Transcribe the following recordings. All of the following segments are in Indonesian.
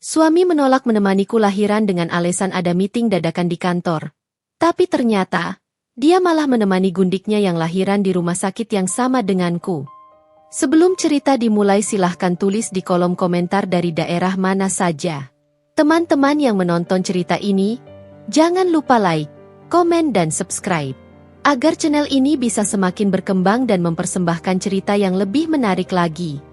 Suami menolak menemaniku lahiran dengan alasan ada meeting dadakan di kantor. Tapi ternyata, dia malah menemani gundiknya yang lahiran di rumah sakit yang sama denganku. Sebelum cerita dimulai silahkan tulis di kolom komentar dari daerah mana saja. Teman-teman yang menonton cerita ini, jangan lupa like, komen dan subscribe. Agar channel ini bisa semakin berkembang dan mempersembahkan cerita yang lebih menarik lagi.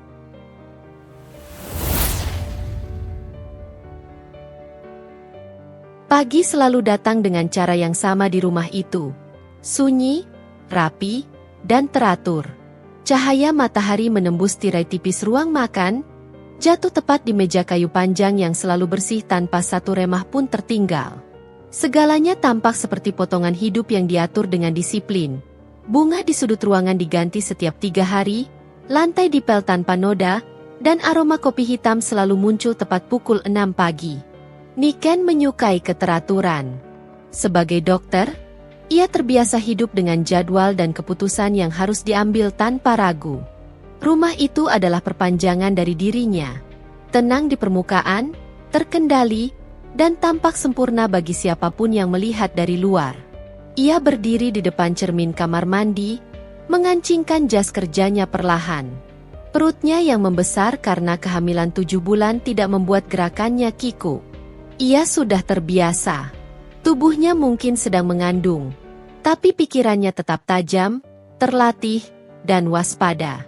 Pagi selalu datang dengan cara yang sama di rumah itu. Sunyi, rapi, dan teratur. Cahaya matahari menembus tirai tipis ruang makan, jatuh tepat di meja kayu panjang yang selalu bersih tanpa satu remah pun tertinggal. Segalanya tampak seperti potongan hidup yang diatur dengan disiplin. Bunga di sudut ruangan diganti setiap 3 hari, lantai dipel tanpa noda, dan aroma kopi hitam selalu muncul tepat pukul 6 pagi. Niken menyukai keteraturan. Sebagai dokter, ia terbiasa hidup dengan jadwal dan keputusan yang harus diambil tanpa ragu. Rumah itu adalah perpanjangan dari dirinya. Tenang di permukaan, terkendali, dan tampak sempurna bagi siapapun yang melihat dari luar. Ia berdiri di depan cermin kamar mandi, mengancingkan jas kerjanya perlahan. Perutnya yang membesar karena kehamilan 7 bulan tidak membuat gerakannya kiku. Ia sudah terbiasa. Tubuhnya mungkin sedang mengandung, tapi pikirannya tetap tajam, terlatih, dan waspada.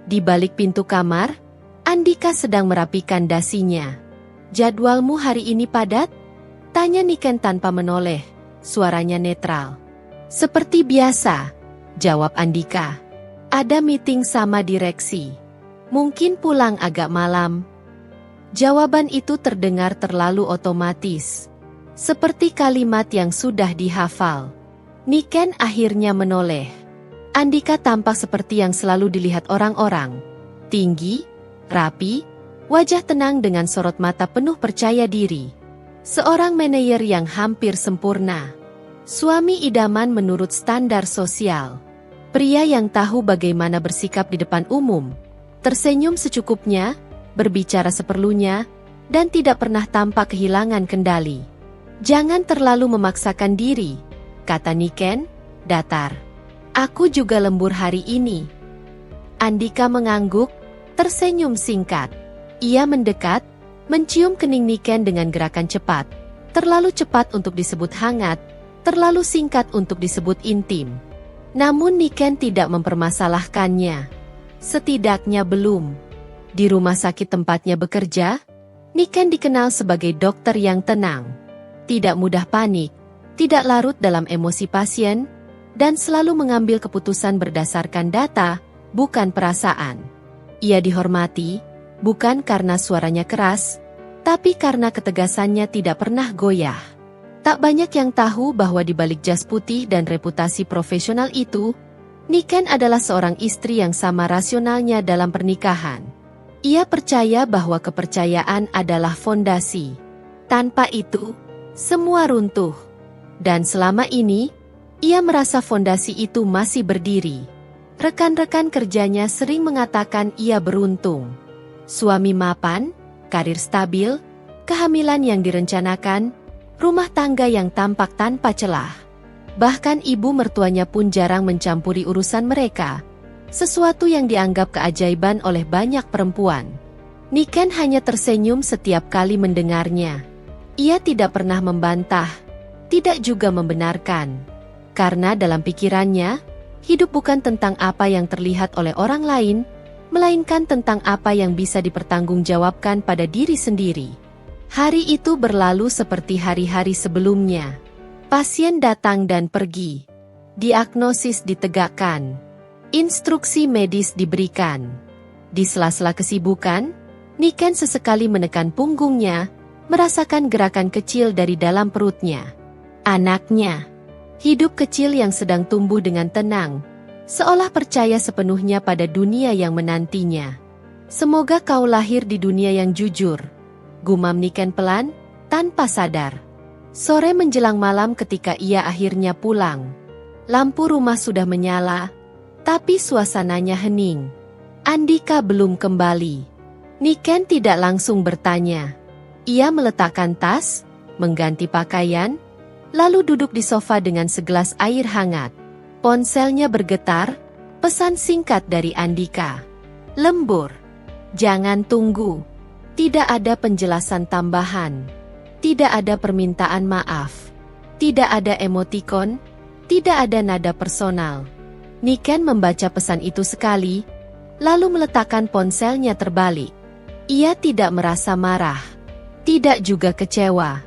Di balik pintu kamar, Andika sedang merapikan dasinya. "Jadwalmu hari ini padat?" tanya Niken tanpa menoleh, suaranya netral. "Seperti biasa," jawab Andika. "Ada meeting sama direksi. Mungkin pulang agak malam." Jawaban itu terdengar terlalu otomatis. Seperti kalimat yang sudah dihafal. Niken akhirnya menoleh. Andika tampak seperti yang selalu dilihat orang-orang. Tinggi, rapi, wajah tenang dengan sorot mata penuh percaya diri. Seorang manajer yang hampir sempurna. Suami idaman menurut standar sosial. Pria yang tahu bagaimana bersikap di depan umum. Tersenyum secukupnya, berbicara seperlunya, dan tidak pernah tampak kehilangan kendali. "Jangan terlalu memaksakan diri," kata Niken, datar. "Aku juga lembur hari ini." Andika mengangguk, tersenyum singkat. Ia mendekat, mencium kening Niken dengan gerakan cepat. Terlalu cepat untuk disebut hangat, terlalu singkat untuk disebut intim. Namun Niken tidak mempermasalahkannya. Setidaknya belum. Di rumah sakit tempatnya bekerja, Niken dikenal sebagai dokter yang tenang. Tidak mudah panik, tidak larut dalam emosi pasien, dan selalu mengambil keputusan berdasarkan data, bukan perasaan. Ia dihormati, bukan karena suaranya keras, tapi karena ketegasannya tidak pernah goyah. Tak banyak yang tahu bahwa di balik jas putih dan reputasi profesional itu, Niken adalah seorang istri yang sama rasionalnya dalam pernikahan. Ia percaya bahwa kepercayaan adalah fondasi. Tanpa itu, semua runtuh. Dan selama ini, ia merasa fondasi itu masih berdiri. Rekan-rekan kerjanya sering mengatakan ia beruntung. Suami mapan, karir stabil, kehamilan yang direncanakan, rumah tangga yang tampak tanpa celah. Bahkan ibu mertuanya pun jarang mencampuri urusan mereka. Sesuatu yang dianggap keajaiban oleh banyak perempuan. Niken hanya tersenyum setiap kali mendengarnya. Ia tidak pernah membantah, tidak juga membenarkan. Karena dalam pikirannya, hidup bukan tentang apa yang terlihat oleh orang lain, melainkan tentang apa yang bisa dipertanggungjawabkan pada diri sendiri. Hari itu berlalu seperti hari-hari sebelumnya. Pasien datang dan pergi. Diagnosis ditegakkan. Instruksi medis diberikan. Di sela-sela kesibukan, Niken sesekali menekan punggungnya, merasakan gerakan kecil dari dalam perutnya. Anaknya. Hidup kecil yang sedang tumbuh dengan tenang, seolah percaya sepenuhnya pada dunia yang menantinya. "Semoga kau lahir di dunia yang jujur," gumam Niken pelan, tanpa sadar. Sore menjelang malam ketika ia akhirnya pulang. Lampu rumah sudah menyala, tapi suasananya hening. Andika belum kembali. Niken tidak langsung bertanya. Ia meletakkan tas, mengganti pakaian, lalu duduk di sofa dengan segelas air hangat. Ponselnya bergetar, pesan singkat dari Andika. Lembur. Jangan tunggu. Tidak ada penjelasan tambahan. Tidak ada permintaan maaf. Tidak ada emotikon. Tidak ada nada personal. Niken membaca pesan itu sekali, lalu meletakkan ponselnya terbalik. Ia tidak merasa marah. Tidak juga kecewa.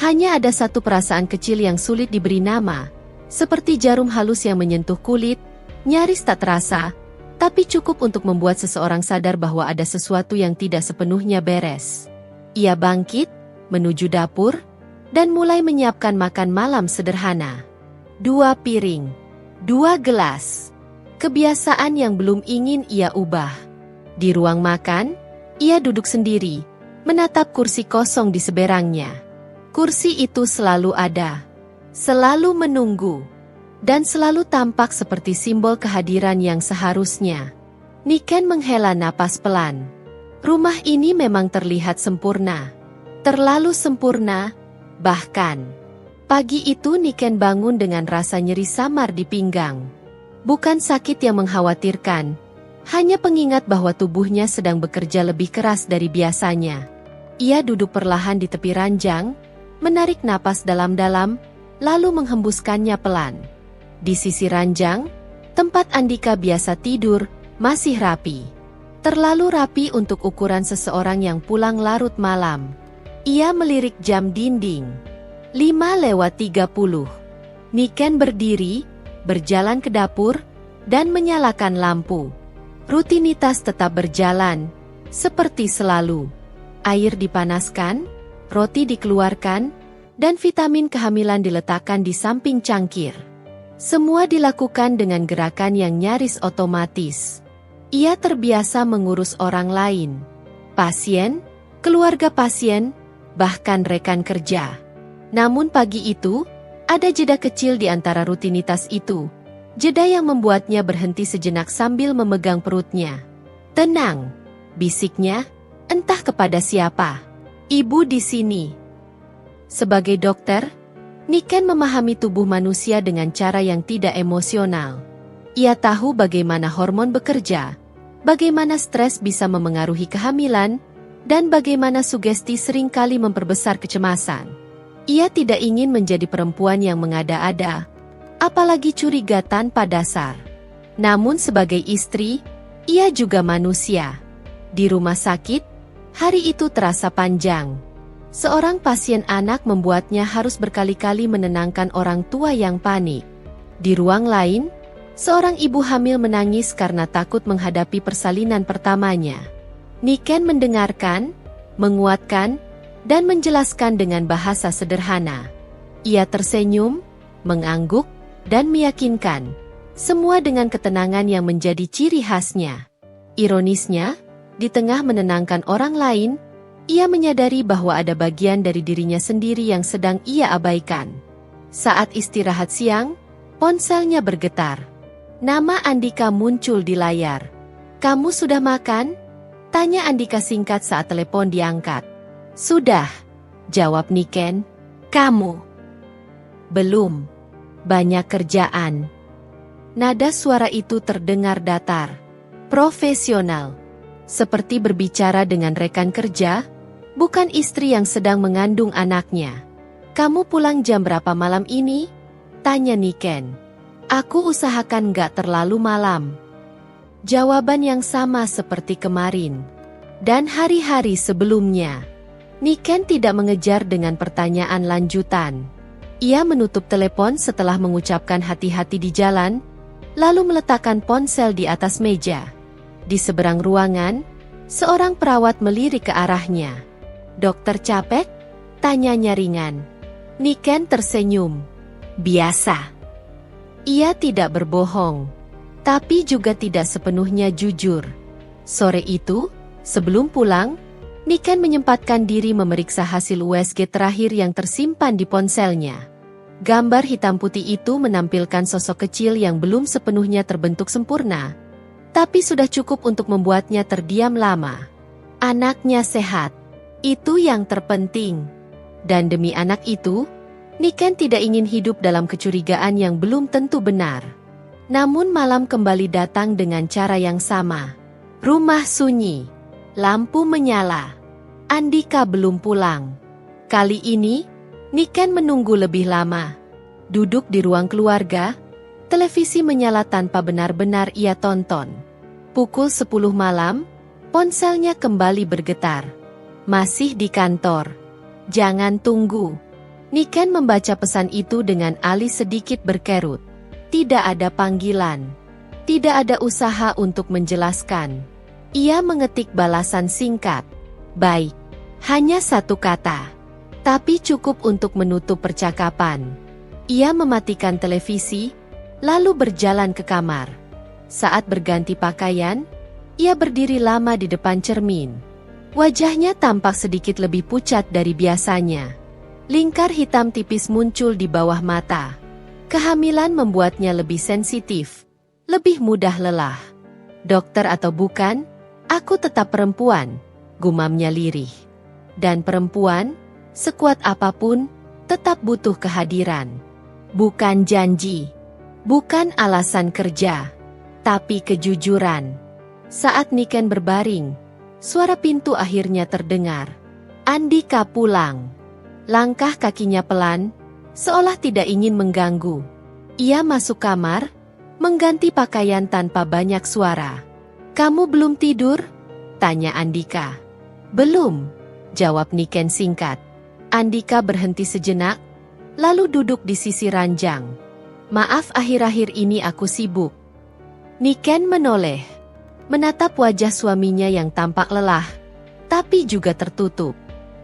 Hanya ada satu perasaan kecil yang sulit diberi nama, seperti jarum halus yang menyentuh kulit, nyaris tak terasa, tapi cukup untuk membuat seseorang sadar bahwa ada sesuatu yang tidak sepenuhnya beres. Ia bangkit, menuju dapur, dan mulai menyiapkan makan malam sederhana. 2 piring, 2 gelas. Kebiasaan yang belum ingin ia ubah. Di ruang makan, ia duduk sendiri, menatap kursi kosong di seberangnya. Kursi itu selalu ada, selalu menunggu, dan selalu tampak seperti simbol kehadiran yang seharusnya. Niken menghela napas pelan. Rumah ini memang terlihat sempurna. Terlalu sempurna, bahkan. Pagi itu Niken bangun dengan rasa nyeri samar di pinggang. Bukan sakit yang mengkhawatirkan, hanya pengingat bahwa tubuhnya sedang bekerja lebih keras dari biasanya. Ia duduk perlahan di tepi ranjang, menarik napas dalam-dalam, lalu menghembuskannya pelan. Di sisi ranjang, tempat Andika biasa tidur, masih rapi. Terlalu rapi untuk ukuran seseorang yang pulang larut malam. Ia melirik jam dinding. 5:30. Niken berdiri, berjalan ke dapur, dan menyalakan lampu. Rutinitas tetap berjalan, seperti selalu. Air dipanaskan, roti dikeluarkan, dan vitamin kehamilan diletakkan di samping cangkir. Semua dilakukan dengan gerakan yang nyaris otomatis. Ia terbiasa mengurus orang lain. Pasien, keluarga pasien, bahkan rekan kerja. Namun pagi itu, ada jeda kecil di antara rutinitas itu. Jeda yang membuatnya berhenti sejenak sambil memegang perutnya. Tenang, bisiknya, entah kepada siapa. Ibu di sini. Sebagai dokter, Niken memahami tubuh manusia dengan cara yang tidak emosional. Ia tahu bagaimana hormon bekerja, bagaimana stres bisa memengaruhi kehamilan, dan bagaimana sugesti seringkali memperbesar kecemasan. Ia tidak ingin menjadi perempuan yang mengada-ada, apalagi curiga tanpa dasar. Namun sebagai istri, ia juga manusia. Di rumah sakit, hari itu terasa panjang. Seorang pasien anak membuatnya harus berkali-kali menenangkan orang tua yang panik. Di ruang lain, seorang ibu hamil menangis karena takut menghadapi persalinan pertamanya. Niken mendengarkan, menguatkan, dan menjelaskan dengan bahasa sederhana. Ia tersenyum, mengangguk, dan meyakinkan. Semua dengan ketenangan yang menjadi ciri khasnya. Ironisnya, di tengah menenangkan orang lain, ia menyadari bahwa ada bagian dari dirinya sendiri yang sedang ia abaikan. Saat istirahat siang, ponselnya bergetar. Nama Andika muncul di layar. "Kamu sudah makan?" tanya Andika singkat saat telepon diangkat. "Sudah," jawab Niken. "Kamu?" "Belum. Banyak kerjaan." Nada suara itu terdengar datar, profesional, seperti berbicara dengan rekan kerja, bukan istri yang sedang mengandung anaknya. "Kamu pulang jam berapa malam ini?" tanya Niken. "Aku usahakan gak terlalu malam." Jawaban yang sama seperti kemarin. Dan hari-hari sebelumnya. Niken tidak mengejar dengan pertanyaan lanjutan. Ia menutup telepon setelah mengucapkan hati-hati di jalan, lalu meletakkan ponsel di atas meja. Di seberang ruangan, seorang perawat melirik ke arahnya. "Dokter capek?" tanyanya ringan. Niken tersenyum. "Biasa." Ia tidak berbohong, tapi juga tidak sepenuhnya jujur. Sore itu, sebelum pulang, Niken menyempatkan diri memeriksa hasil USG terakhir yang tersimpan di ponselnya. Gambar hitam putih itu menampilkan sosok kecil yang belum sepenuhnya terbentuk sempurna, tapi sudah cukup untuk membuatnya terdiam lama. Anaknya sehat, Itu yang terpenting. Dan demi anak itu, Niken tidak ingin hidup dalam kecurigaan yang belum tentu benar. Namun malam kembali datang dengan cara yang sama. Rumah sunyi. Lampu menyala. Andika belum pulang. Kali ini, Niken menunggu lebih lama. Duduk di ruang keluarga, televisi menyala tanpa benar-benar ia tonton. Pukul 10 malam, ponselnya kembali bergetar. Masih di kantor. Jangan tunggu. Niken membaca pesan itu dengan alis sedikit berkerut. Tidak ada panggilan. Tidak ada usaha untuk menjelaskan. Ia mengetik balasan singkat. Baik. Hanya satu kata. Tapi cukup untuk menutup percakapan. Ia mematikan televisi, lalu berjalan ke kamar. Saat berganti pakaian, ia berdiri lama di depan cermin. Wajahnya tampak sedikit lebih pucat dari biasanya. Lingkar hitam tipis muncul di bawah mata. Kehamilan membuatnya lebih sensitif, lebih mudah lelah. Dokter atau bukan, aku tetap perempuan, gumamnya lirih. Dan perempuan, sekuat apapun, tetap butuh kehadiran. Bukan janji, bukan alasan kerja, tapi kejujuran. Saat Niken berbaring, suara pintu akhirnya terdengar. Andika pulang. Langkah kakinya pelan, seolah tidak ingin mengganggu. Ia masuk kamar, mengganti pakaian tanpa banyak suara. "Kamu belum tidur?" tanya Andika. "Belum," jawab Niken singkat. Andika berhenti sejenak, lalu duduk di sisi ranjang. "Maaf, akhir-akhir ini aku sibuk." Niken menoleh, menatap wajah suaminya yang tampak lelah, tapi juga tertutup.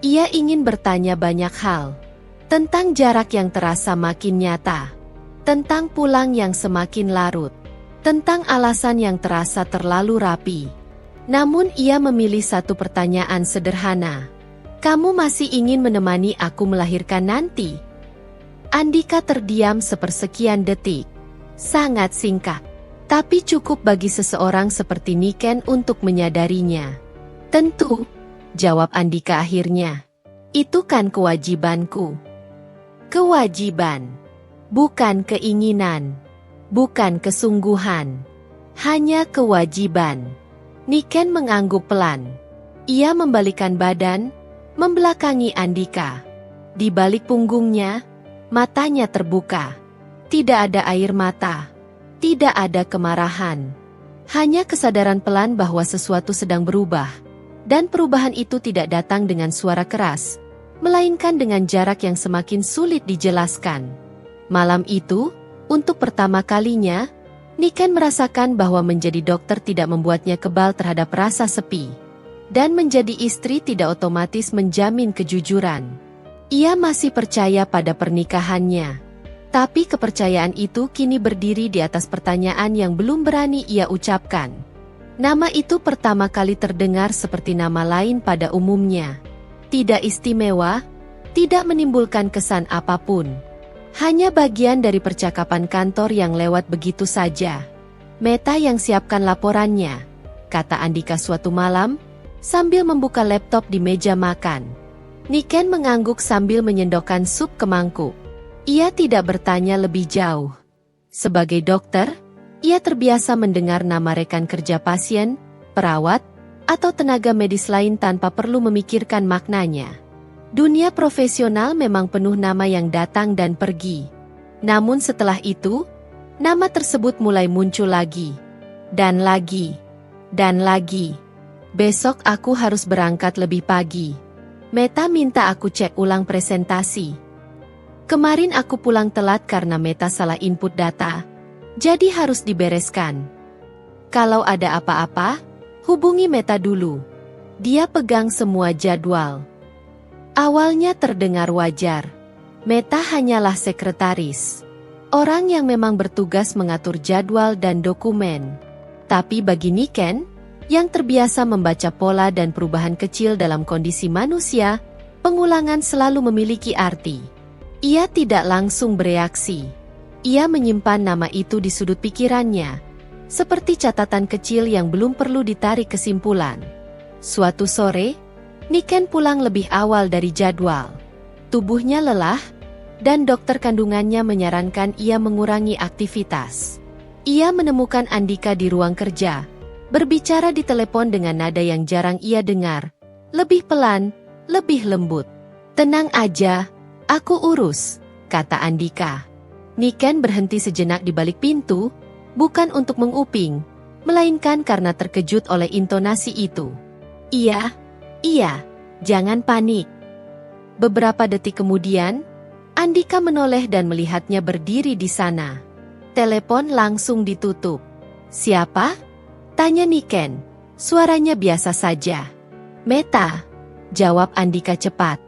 Ia ingin bertanya banyak hal. Tentang jarak yang terasa makin nyata. Tentang pulang yang semakin larut. Tentang alasan yang terasa terlalu rapi. Namun ia memilih satu pertanyaan sederhana. "Kamu masih ingin menemani aku melahirkan nanti?" Andika terdiam sepersekian detik. Sangat singkat. Tapi cukup bagi seseorang seperti Niken untuk menyadarinya. "Tentu," jawab Andika akhirnya. "Itu kan kewajibanku." Kewajiban. Bukan keinginan. Bukan kesungguhan. Hanya kewajiban. Niken mengangguk pelan. Ia membalikan badan, membelakangi Andika. Di balik punggungnya, matanya terbuka. Tidak ada air mata. Tidak ada kemarahan. Hanya kesadaran pelan bahwa sesuatu sedang berubah. Dan perubahan itu tidak datang dengan suara keras, melainkan dengan jarak yang semakin sulit dijelaskan. Malam itu, untuk pertama kalinya, Niken merasakan bahwa menjadi dokter tidak membuatnya kebal terhadap rasa sepi. Dan menjadi istri tidak otomatis menjamin kejujuran. Ia masih percaya pada pernikahannya. Tapi kepercayaan itu kini berdiri di atas pertanyaan yang belum berani ia ucapkan. Nama itu pertama kali terdengar seperti nama lain pada umumnya. Tidak istimewa, tidak menimbulkan kesan apapun. Hanya bagian dari percakapan kantor yang lewat begitu saja. "Meta yang siapkan laporannya," kata Andika suatu malam, sambil membuka laptop di meja makan. Niken mengangguk sambil menyendokkan sup ke mangkuk. Ia tidak bertanya lebih jauh. Sebagai dokter, ia terbiasa mendengar nama rekan kerja pasien, perawat, atau tenaga medis lain tanpa perlu memikirkan maknanya. Dunia profesional memang penuh nama yang datang dan pergi. Namun setelah itu, nama tersebut mulai muncul lagi. Dan lagi. Dan lagi. "Besok aku harus berangkat lebih pagi. Meta minta aku cek ulang presentasi. Kemarin aku pulang telat karena Meta salah input data. Jadi harus dibereskan. Kalau ada apa-apa, hubungi Meta dulu. Dia pegang semua jadwal." Awalnya terdengar wajar. Meta hanyalah sekretaris. Orang yang memang bertugas mengatur jadwal dan dokumen. Tapi bagi Niken, yang terbiasa membaca pola dan perubahan kecil dalam kondisi manusia, pengulangan selalu memiliki arti. Ia tidak langsung bereaksi. Ia menyimpan nama itu di sudut pikirannya, seperti catatan kecil yang belum perlu ditarik kesimpulan. Suatu sore, Niken pulang lebih awal dari jadwal. Tubuhnya lelah, dan dokter kandungannya menyarankan ia mengurangi aktivitas. Ia menemukan Andika di ruang kerja, berbicara di telepon dengan nada yang jarang ia dengar, lebih pelan, lebih lembut. "Tenang aja, aku urus," kata Andika. Niken berhenti sejenak di balik pintu, bukan untuk menguping, melainkan karena terkejut oleh intonasi itu. Iya, jangan panik." Beberapa detik kemudian, Andika menoleh dan melihatnya berdiri di sana. Telepon langsung ditutup. "Siapa?" tanya Niken. Suaranya biasa saja. "Meta," jawab Andika cepat.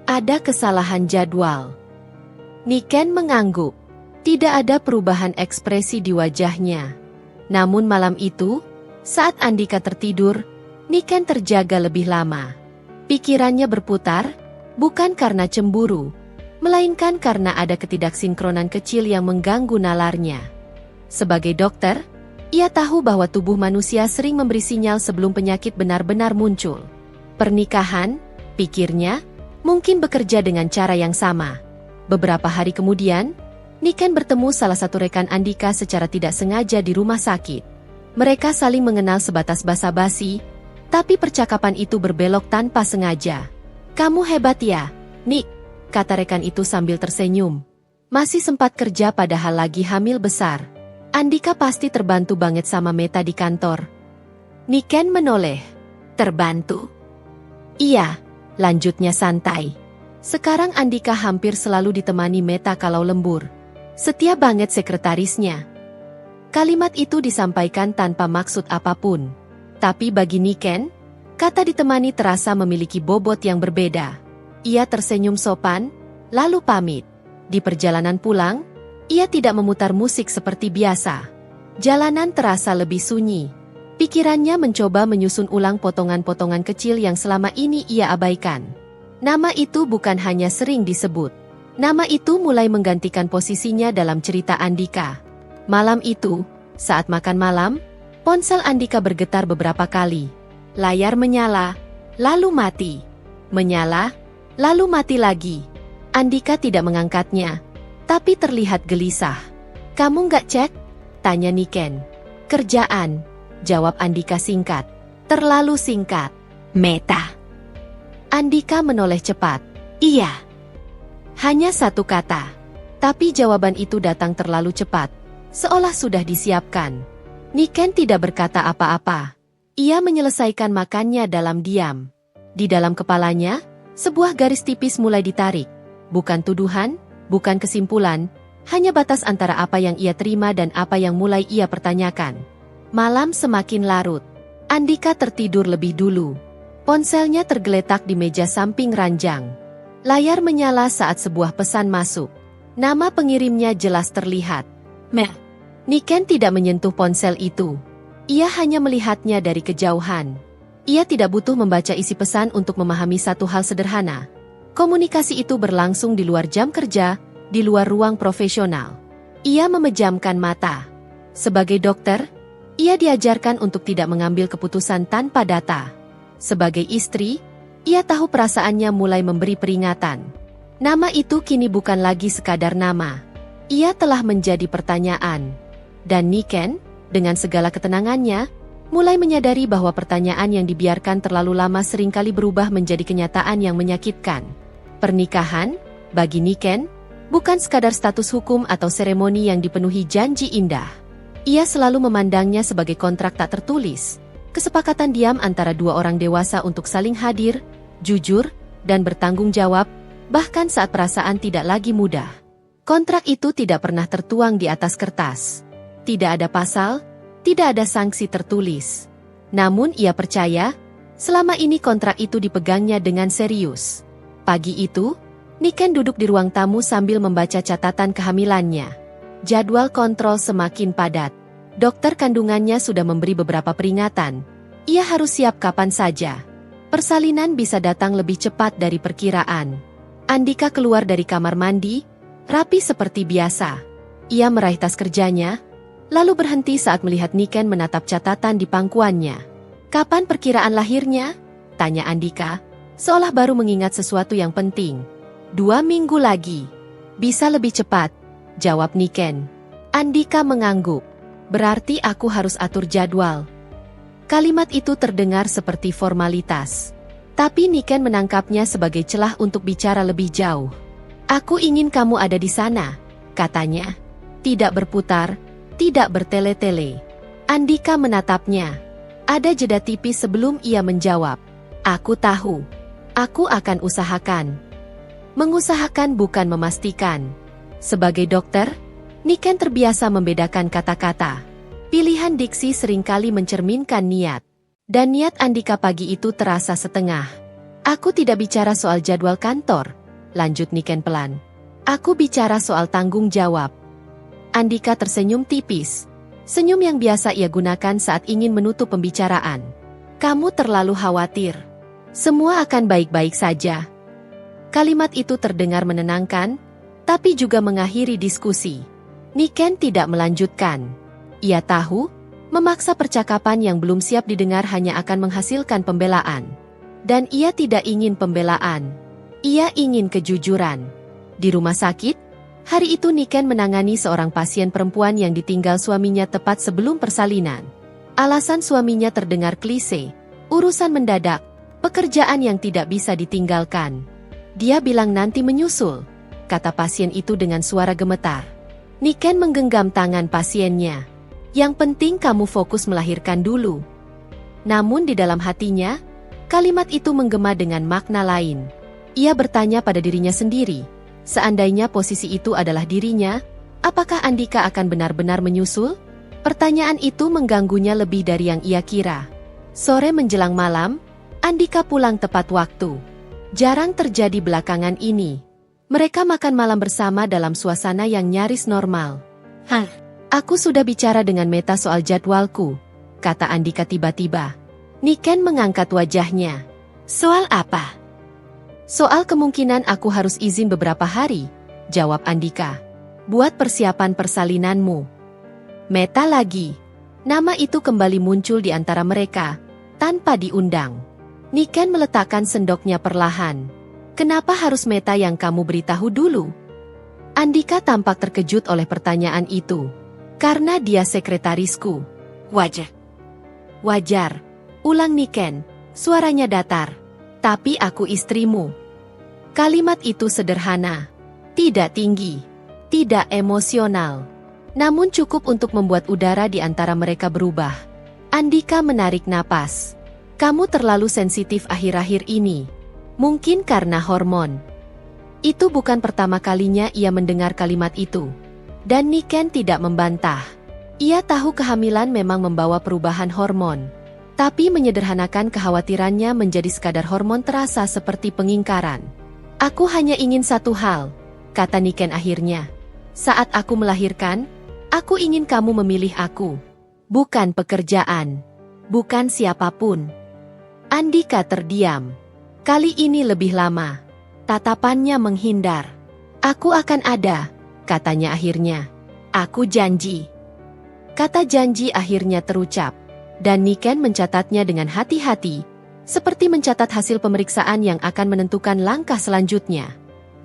"Ada kesalahan jadwal." Niken mengangguk. Tidak ada perubahan ekspresi di wajahnya. Namun malam itu, saat Andika tertidur, Niken terjaga lebih lama. Pikirannya berputar, bukan karena cemburu, melainkan karena ada ketidaksinkronan kecil yang mengganggu nalarnya. Sebagai dokter, ia tahu bahwa tubuh manusia sering memberi sinyal sebelum penyakit benar-benar muncul. Pernikahan, pikirnya, mungkin bekerja dengan cara yang sama. Beberapa hari kemudian, Niken bertemu salah satu rekan Andika secara tidak sengaja di rumah sakit. Mereka saling mengenal sebatas basa-basi, tapi percakapan itu berbelok tanpa sengaja. "Kamu hebat ya, Nick," kata rekan itu sambil tersenyum. "Masih sempat kerja padahal lagi hamil besar. Andika pasti terbantu banget sama Meta di kantor." Niken menoleh. "Terbantu?" "Iya," lanjutnya santai. "Sekarang Andika hampir selalu ditemani Meta kalau lembur. Setia banget sekretarisnya." Kalimat itu disampaikan tanpa maksud apapun. Tapi bagi Niken, kata ditemani terasa memiliki bobot yang berbeda. Ia tersenyum sopan, lalu pamit. Di perjalanan pulang, ia tidak memutar musik seperti biasa. Jalanan terasa lebih sunyi. Pikirannya mencoba menyusun ulang potongan-potongan kecil yang selama ini ia abaikan. Nama itu bukan hanya sering disebut. Nama itu mulai menggantikan posisinya dalam cerita Andika. Malam itu, saat makan malam, ponsel Andika bergetar beberapa kali. Layar menyala, lalu mati. Menyala, lalu mati lagi. Andika tidak mengangkatnya, tapi terlihat gelisah. "Kamu nggak cek?" tanya Niken. "Kerjaan," jawab Andika singkat. "Terlalu singkat." "Meta." Andika menoleh cepat. "Iya." Hanya satu kata. Tapi jawaban itu datang terlalu cepat, seolah sudah disiapkan. Niken tidak berkata apa-apa. Ia menyelesaikan makannya dalam diam. Di dalam kepalanya, sebuah garis tipis mulai ditarik. Bukan tuduhan, bukan kesimpulan, hanya batas antara apa yang ia terima dan apa yang mulai ia pertanyakan. Malam semakin larut. Andika tertidur lebih dulu. Ponselnya tergeletak di meja samping ranjang. Layar menyala saat sebuah pesan masuk. Nama pengirimnya jelas terlihat. Niken tidak menyentuh ponsel itu. Ia hanya melihatnya dari kejauhan. Ia tidak butuh membaca isi pesan untuk memahami satu hal sederhana. Komunikasi itu berlangsung di luar jam kerja, di luar ruang profesional. Ia memejamkan mata. Sebagai dokter, ia diajarkan untuk tidak mengambil keputusan tanpa data. Sebagai istri, ia tahu perasaannya mulai memberi peringatan. Nama itu kini bukan lagi sekadar nama. Ia telah menjadi pertanyaan. Dan Niken, dengan segala ketenangannya, mulai menyadari bahwa pertanyaan yang dibiarkan terlalu lama seringkali berubah menjadi kenyataan yang menyakitkan. Pernikahan, bagi Niken, bukan sekadar status hukum atau seremoni yang dipenuhi janji indah. Ia selalu memandangnya sebagai kontrak tak tertulis, kesepakatan diam antara dua orang dewasa untuk saling hadir, jujur, dan bertanggung jawab, bahkan saat perasaan tidak lagi mudah. Kontrak itu tidak pernah tertuang di atas kertas. Tidak ada pasal, tidak ada sanksi tertulis. Namun ia percaya, selama ini kontrak itu dipegangnya dengan serius. Pagi itu, Niken duduk di ruang tamu sambil membaca catatan kehamilannya. Jadwal kontrol semakin padat. Dokter kandungannya sudah memberi beberapa peringatan. Ia harus siap kapan saja. Persalinan bisa datang lebih cepat dari perkiraan. Andika keluar dari kamar mandi, rapi seperti biasa. Ia meraih tas kerjanya, lalu berhenti saat melihat Niken menatap catatan di pangkuannya. "Kapan perkiraan lahirnya?" tanya Andika. seolah baru mengingat sesuatu yang penting. 2 minggu lagi. Bisa lebih cepat, jawab Niken. Andika mengangguk. Berarti aku harus atur jadwal. Kalimat itu terdengar seperti formalitas. Tapi Niken menangkapnya sebagai celah untuk bicara lebih jauh. Aku ingin kamu ada di sana, katanya. Tidak berputar, tidak bertele-tele. Andika menatapnya. Ada jeda tipis sebelum ia menjawab. Aku tahu. Aku akan usahakan. Mengusahakan bukan memastikan. Sebagai dokter, Niken terbiasa membedakan kata-kata. Pilihan diksi seringkali mencerminkan niat. Dan niat Andika pagi itu terasa setengah. Aku tidak bicara soal jadwal kantor, lanjut Niken pelan. Aku bicara soal tanggung jawab. Andika tersenyum tipis. Senyum yang biasa ia gunakan saat ingin menutup pembicaraan. Kamu terlalu khawatir. Semua akan baik-baik saja. Kalimat itu terdengar menenangkan, tapi juga mengakhiri diskusi. Niken tidak melanjutkan. Ia tahu, memaksa percakapan yang belum siap didengar hanya akan menghasilkan pembelaan. Dan ia tidak ingin pembelaan. Ia ingin kejujuran. Di rumah sakit, hari itu Niken menangani seorang pasien perempuan yang ditinggal suaminya tepat sebelum persalinan. Alasan suaminya terdengar klise, urusan mendadak, pekerjaan yang tidak bisa ditinggalkan. Dia bilang nanti menyusul, kata pasien itu dengan suara gemetar. Niken menggenggam tangan pasiennya. Yang penting kamu fokus melahirkan dulu. Namun di dalam hatinya, kalimat itu menggema dengan makna lain. Ia bertanya pada dirinya sendiri, seandainya posisi itu adalah dirinya, apakah Andika akan benar-benar menyusul? Pertanyaan itu mengganggunya lebih dari yang ia kira. Sore menjelang malam, Andika pulang tepat waktu. Jarang terjadi belakangan ini. Mereka makan malam bersama dalam suasana yang nyaris normal. Aku sudah bicara dengan Meta soal jadwalku, kata Andika tiba-tiba. Niken mengangkat wajahnya. Soal apa? Soal kemungkinan aku harus izin beberapa hari, jawab Andika. Buat persiapan persalinanmu. Meta lagi. Nama itu kembali muncul di antara mereka, tanpa diundang. Niken meletakkan sendoknya perlahan. Kenapa harus Meta yang kamu beritahu dulu? Andika tampak terkejut oleh pertanyaan itu. Karena dia sekretarisku. Wajar. Ulang Niken, suaranya datar. Tapi aku istrimu. Kalimat itu sederhana. Tidak tinggi. Tidak emosional. Namun cukup untuk membuat udara di antara mereka berubah. Andika menarik napas. Kamu terlalu sensitif akhir-akhir ini. Mungkin karena hormon. Itu bukan pertama kalinya ia mendengar kalimat itu. Dan Niken tidak membantah. Ia tahu kehamilan memang membawa perubahan hormon. Tapi menyederhanakan kekhawatirannya menjadi sekadar hormon terasa seperti pengingkaran. Aku hanya ingin satu hal, kata Niken akhirnya. Saat aku melahirkan, aku ingin kamu memilih aku. Bukan pekerjaan. Bukan siapapun. Andika terdiam. Kali ini lebih lama. Tatapannya menghindar. Aku akan ada, katanya akhirnya. Aku janji. Kata janji akhirnya terucap. Dan Niken mencatatnya dengan hati-hati, seperti mencatat hasil pemeriksaan yang akan menentukan langkah selanjutnya.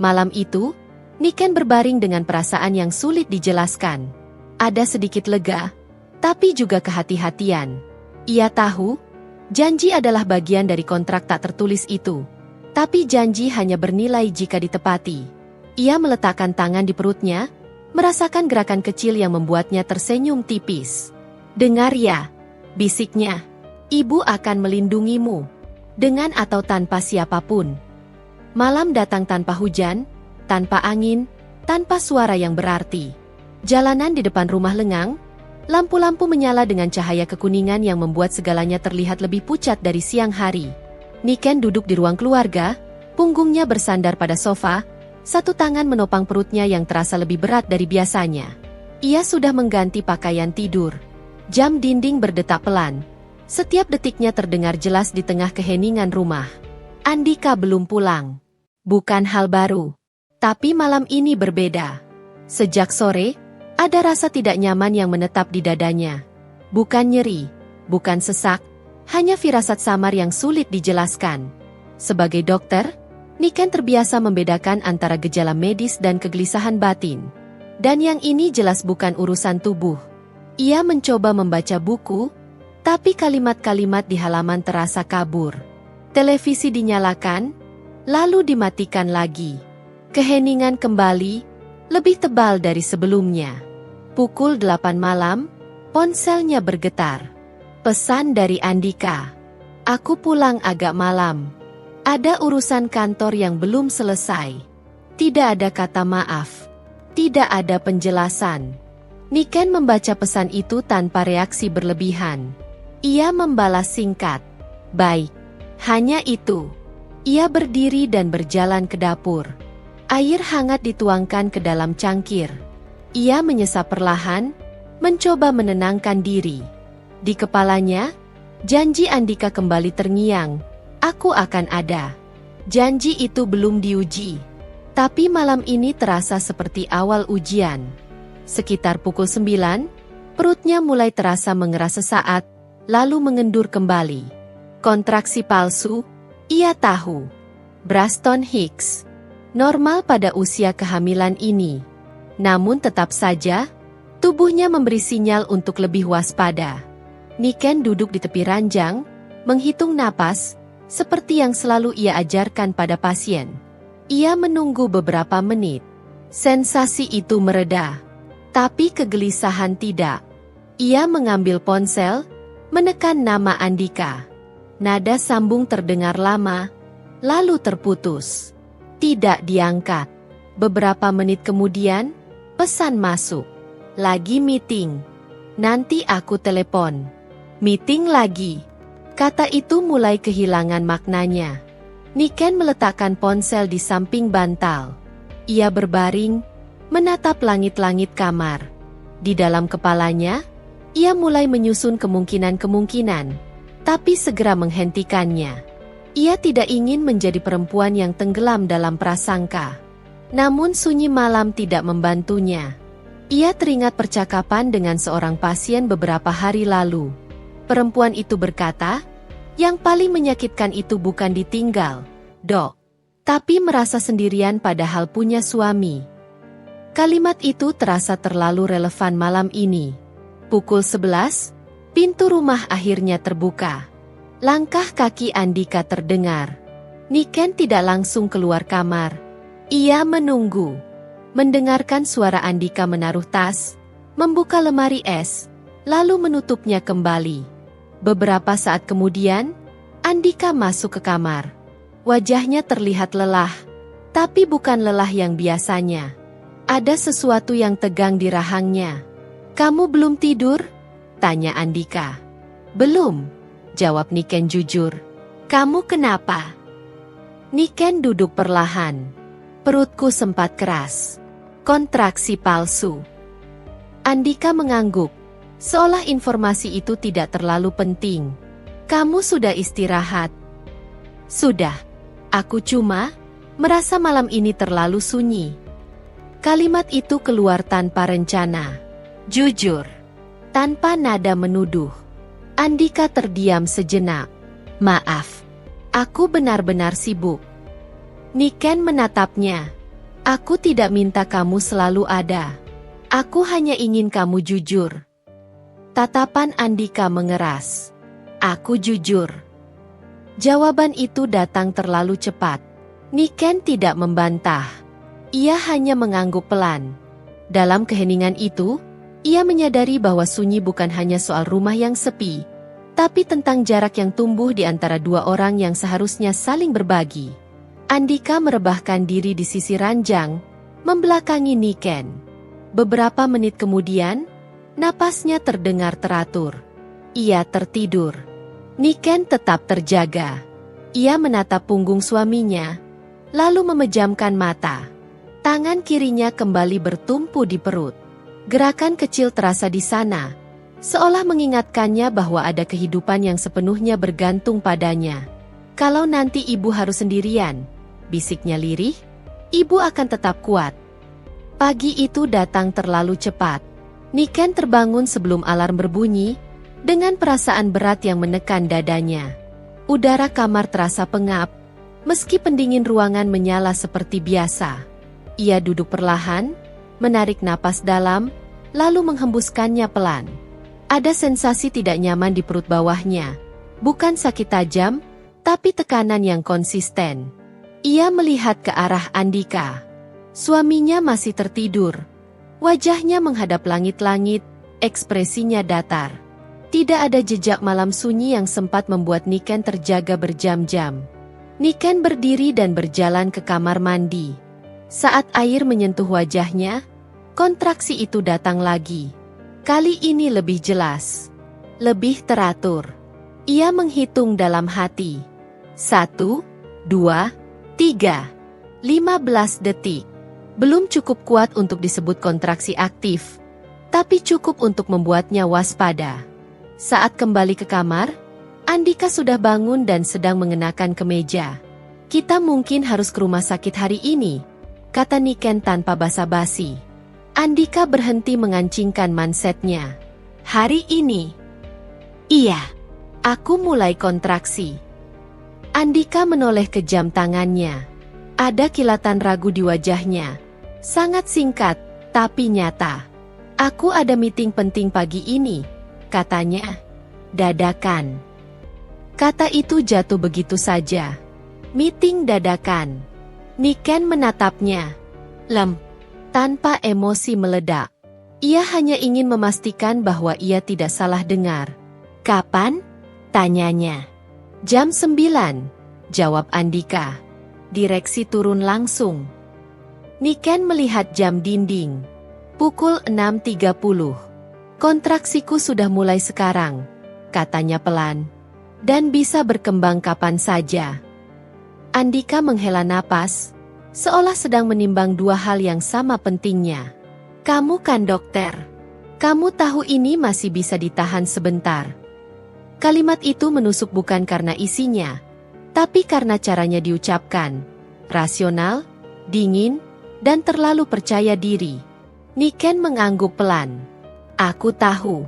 Malam itu, Niken berbaring dengan perasaan yang sulit dijelaskan. Ada sedikit lega, tapi juga kehati-hatian. Ia tahu, janji adalah bagian dari kontrak tak tertulis itu. Tapi janji hanya bernilai jika ditepati. Ia meletakkan tangan di perutnya, merasakan gerakan kecil yang membuatnya tersenyum tipis. Dengar ya, bisiknya. Ibu akan melindungimu. Dengan atau tanpa siapapun. Malam datang tanpa hujan, tanpa angin, tanpa suara yang berarti. Jalanan di depan rumah lengang, lampu-lampu menyala dengan cahaya kekuningan yang membuat segalanya terlihat lebih pucat dari siang hari. Niken duduk di ruang keluarga, punggungnya bersandar pada sofa, satu tangan menopang perutnya yang terasa lebih berat dari biasanya. Ia sudah mengganti pakaian tidur. Jam dinding berdetak pelan. Setiap detiknya terdengar jelas di tengah keheningan rumah. Andika belum pulang. Bukan hal baru. Tapi malam ini berbeda. Sejak sore, ada rasa tidak nyaman yang menetap di dadanya. Bukan nyeri, bukan sesak, hanya firasat samar yang sulit dijelaskan. Sebagai dokter, Niken terbiasa membedakan antara gejala medis dan kegelisahan batin. Dan yang ini jelas bukan urusan tubuh. Ia mencoba membaca buku, tapi kalimat-kalimat di halaman terasa kabur. Televisi dinyalakan, lalu dimatikan lagi. Keheningan kembali, lebih tebal dari sebelumnya. Pukul 8 malam, ponselnya bergetar. Pesan dari Andika. Aku pulang agak malam. Ada urusan kantor yang belum selesai. Tidak ada kata maaf. Tidak ada penjelasan. Niken membaca pesan itu tanpa reaksi berlebihan. Ia membalas singkat. Baik. Hanya itu. Ia berdiri dan berjalan ke dapur. Air hangat dituangkan ke dalam cangkir. Ia menyesap perlahan, mencoba menenangkan diri. Di kepalanya, janji Andika kembali terngiang. Aku akan ada. Janji itu belum diuji. Tapi malam ini terasa seperti awal ujian. Sekitar pukul 9, perutnya mulai terasa mengeras sesaat, lalu mengendur kembali. Kontraksi palsu, ia tahu. Braston Hicks. Normal pada usia kehamilan ini. Namun tetap saja, tubuhnya memberi sinyal untuk lebih waspada. Niken duduk di tepi ranjang, menghitung napas, seperti yang selalu ia ajarkan pada pasien. Ia menunggu beberapa menit. Sensasi itu mereda. Tapi kegelisahan tidak. Ia mengambil ponsel, menekan nama Andika. Nada sambung terdengar lama, lalu terputus. Tidak diangkat. Beberapa menit kemudian, pesan masuk. Lagi meeting. Nanti aku telepon. Meeting lagi. Kata itu mulai kehilangan maknanya. Niken meletakkan ponsel di samping bantal. Ia berbaring, menatap langit-langit kamar. Di dalam kepalanya, ia mulai menyusun kemungkinan-kemungkinan, tapi segera menghentikannya. Ia tidak ingin menjadi perempuan yang tenggelam dalam prasangka. Namun sunyi malam tidak membantunya. Ia teringat percakapan dengan seorang pasien beberapa hari lalu. Perempuan itu berkata, yang paling menyakitkan itu bukan ditinggal, Dok, tapi merasa sendirian padahal punya suami. Kalimat itu terasa terlalu relevan malam ini. Pukul 11, pintu rumah akhirnya terbuka. Langkah kaki Andika terdengar. Niken tidak langsung keluar kamar. Ia menunggu. Mendengarkan suara Andika menaruh tas, membuka lemari es, lalu menutupnya kembali. Beberapa saat kemudian, Andika masuk ke kamar. Wajahnya terlihat lelah, tapi bukan lelah yang biasanya. Ada sesuatu yang tegang di rahangnya. Kamu belum tidur? Tanya Andika. Belum, jawab Niken jujur. Kamu kenapa? Niken duduk perlahan. Perutku sempat keras. Kontraksi palsu. Andika mengangguk. Seolah informasi itu tidak terlalu penting. Kamu sudah istirahat? Sudah. Aku cuma merasa malam ini terlalu sunyi. Kalimat itu keluar tanpa rencana. Jujur. Tanpa nada menuduh. Andika terdiam sejenak. Maaf. Aku benar-benar sibuk. Niken menatapnya. Aku tidak minta kamu selalu ada. Aku hanya ingin kamu jujur. Tatapan Andika mengeras. Aku jujur. Jawaban itu datang terlalu cepat. Niken tidak membantah. Ia hanya mengangguk pelan. Dalam keheningan itu, ia menyadari bahwa sunyi bukan hanya soal rumah yang sepi, tapi tentang jarak yang tumbuh di antara dua orang yang seharusnya saling berbagi. Andika merebahkan diri di sisi ranjang, membelakangi Niken. Beberapa menit kemudian, napasnya terdengar teratur. Ia tertidur. Niken tetap terjaga. Ia menatap punggung suaminya, lalu memejamkan mata. Tangan kirinya kembali bertumpu di perut. Gerakan kecil terasa di sana, seolah mengingatkannya bahwa ada kehidupan yang sepenuhnya bergantung padanya. Kalau nanti ibu harus sendirian, bisiknya lirih, ibu akan tetap kuat. Pagi itu datang terlalu cepat. Niken terbangun sebelum alarm berbunyi, dengan perasaan berat yang menekan dadanya. Udara kamar terasa pengap, Meski pendingin ruangan menyala seperti biasa, ia duduk perlahan, menarik napas dalam, lalu menghembuskannya pelan. Ada sensasi tidak nyaman di perut bawahnya. Bukan sakit tajam, tapi tekanan yang konsisten. Ia melihat ke arah Andika. Suaminya masih tertidur. Wajahnya menghadap langit-langit, ekspresinya datar. Tidak ada jejak malam sunyi yang sempat membuat Niken terjaga berjam-jam. Niken berdiri dan berjalan ke kamar mandi. Saat air menyentuh wajahnya, kontraksi itu datang lagi. Kali ini lebih jelas, lebih teratur. Ia menghitung dalam hati. 1, 2, 3. 15 detik. Belum cukup kuat untuk disebut kontraksi aktif, tapi cukup untuk membuatnya waspada. Saat kembali ke kamar, Andika sudah bangun dan sedang mengenakan kemeja. "Kita mungkin harus ke rumah sakit hari ini," kata Niken tanpa basa-basi. Andika berhenti mengancingkan mansetnya. "Hari ini?" "Iya, aku mulai kontraksi." Andika menoleh ke jam tangannya. Ada kilatan ragu di wajahnya. Sangat singkat, tapi nyata. "Aku ada meeting penting pagi ini," katanya. Dadakan. Kata itu jatuh begitu saja. Meeting dadakan. Niken menatapnya. Tanpa emosi meledak. Ia hanya ingin memastikan bahwa ia tidak salah dengar. "Kapan?" tanyanya. "Jam 9, jawab Andika. "Direksi turun langsung." Niken melihat jam dinding. Pukul 6.30. "Kontraksiku sudah mulai sekarang," katanya pelan. "Dan bisa berkembang kapan saja." Andika menghela napas, seolah sedang menimbang dua hal yang sama pentingnya. "Kamu kan dokter. Kamu tahu ini masih bisa ditahan sebentar." Kalimat itu menusuk bukan karena isinya, tapi karena caranya diucapkan. Rasional, dingin, dan terlalu percaya diri. Niken mengangguk pelan. "Aku tahu.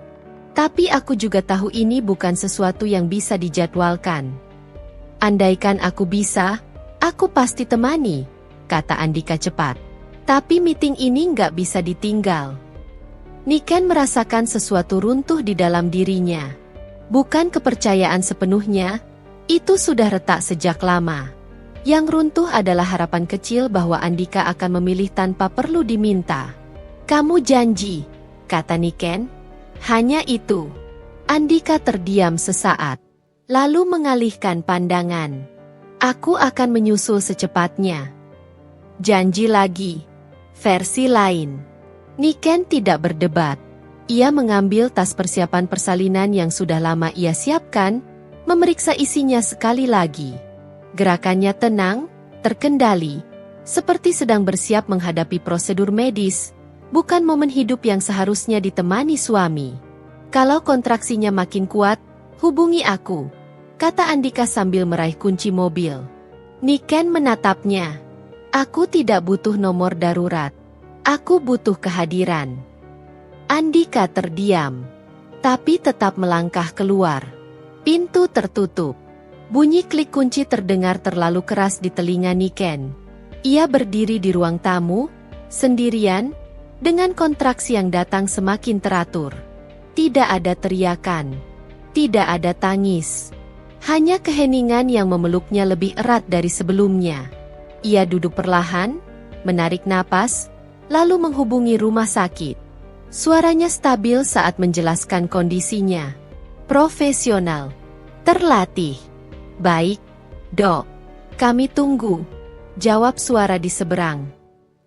Tapi aku juga tahu ini bukan sesuatu yang bisa dijadwalkan. Andaikan aku bisa, aku pasti temani," kata Andika cepat. "Tapi meeting ini nggak bisa ditinggal." Niken merasakan sesuatu runtuh di dalam dirinya. Bukan kepercayaan sepenuhnya, itu sudah retak sejak lama. Yang runtuh adalah harapan kecil bahwa Andika akan memilih tanpa perlu diminta. "Kamu janji," kata Niken. "Hanya itu." Andika terdiam sesaat, lalu mengalihkan pandangan. "Aku akan menyusul secepatnya." Janji lagi. Versi lain. Niken tidak berdebat. Ia mengambil tas persiapan persalinan yang sudah lama ia siapkan, memeriksa isinya sekali lagi. Gerakannya tenang, terkendali, seperti sedang bersiap menghadapi prosedur medis, bukan momen hidup yang seharusnya ditemani suami. "Kalau kontraksinya makin kuat, hubungi aku," kata Andika sambil meraih kunci mobil. Niken menatapnya. "Aku tidak butuh nomor darurat. Aku butuh kehadiran." Andika terdiam, tapi tetap melangkah keluar. Pintu tertutup. Bunyi klik kunci terdengar terlalu keras di telinga Niken. Ia berdiri di ruang tamu, sendirian, dengan kontraksi yang datang semakin teratur. Tidak ada teriakan. Tidak ada tangis. Hanya keheningan yang memeluknya lebih erat dari sebelumnya. Ia duduk perlahan, menarik napas, lalu menghubungi rumah sakit. Suaranya stabil saat menjelaskan kondisinya. Profesional. Terlatih. "Baik, Dok. Kami tunggu," jawab suara di seberang.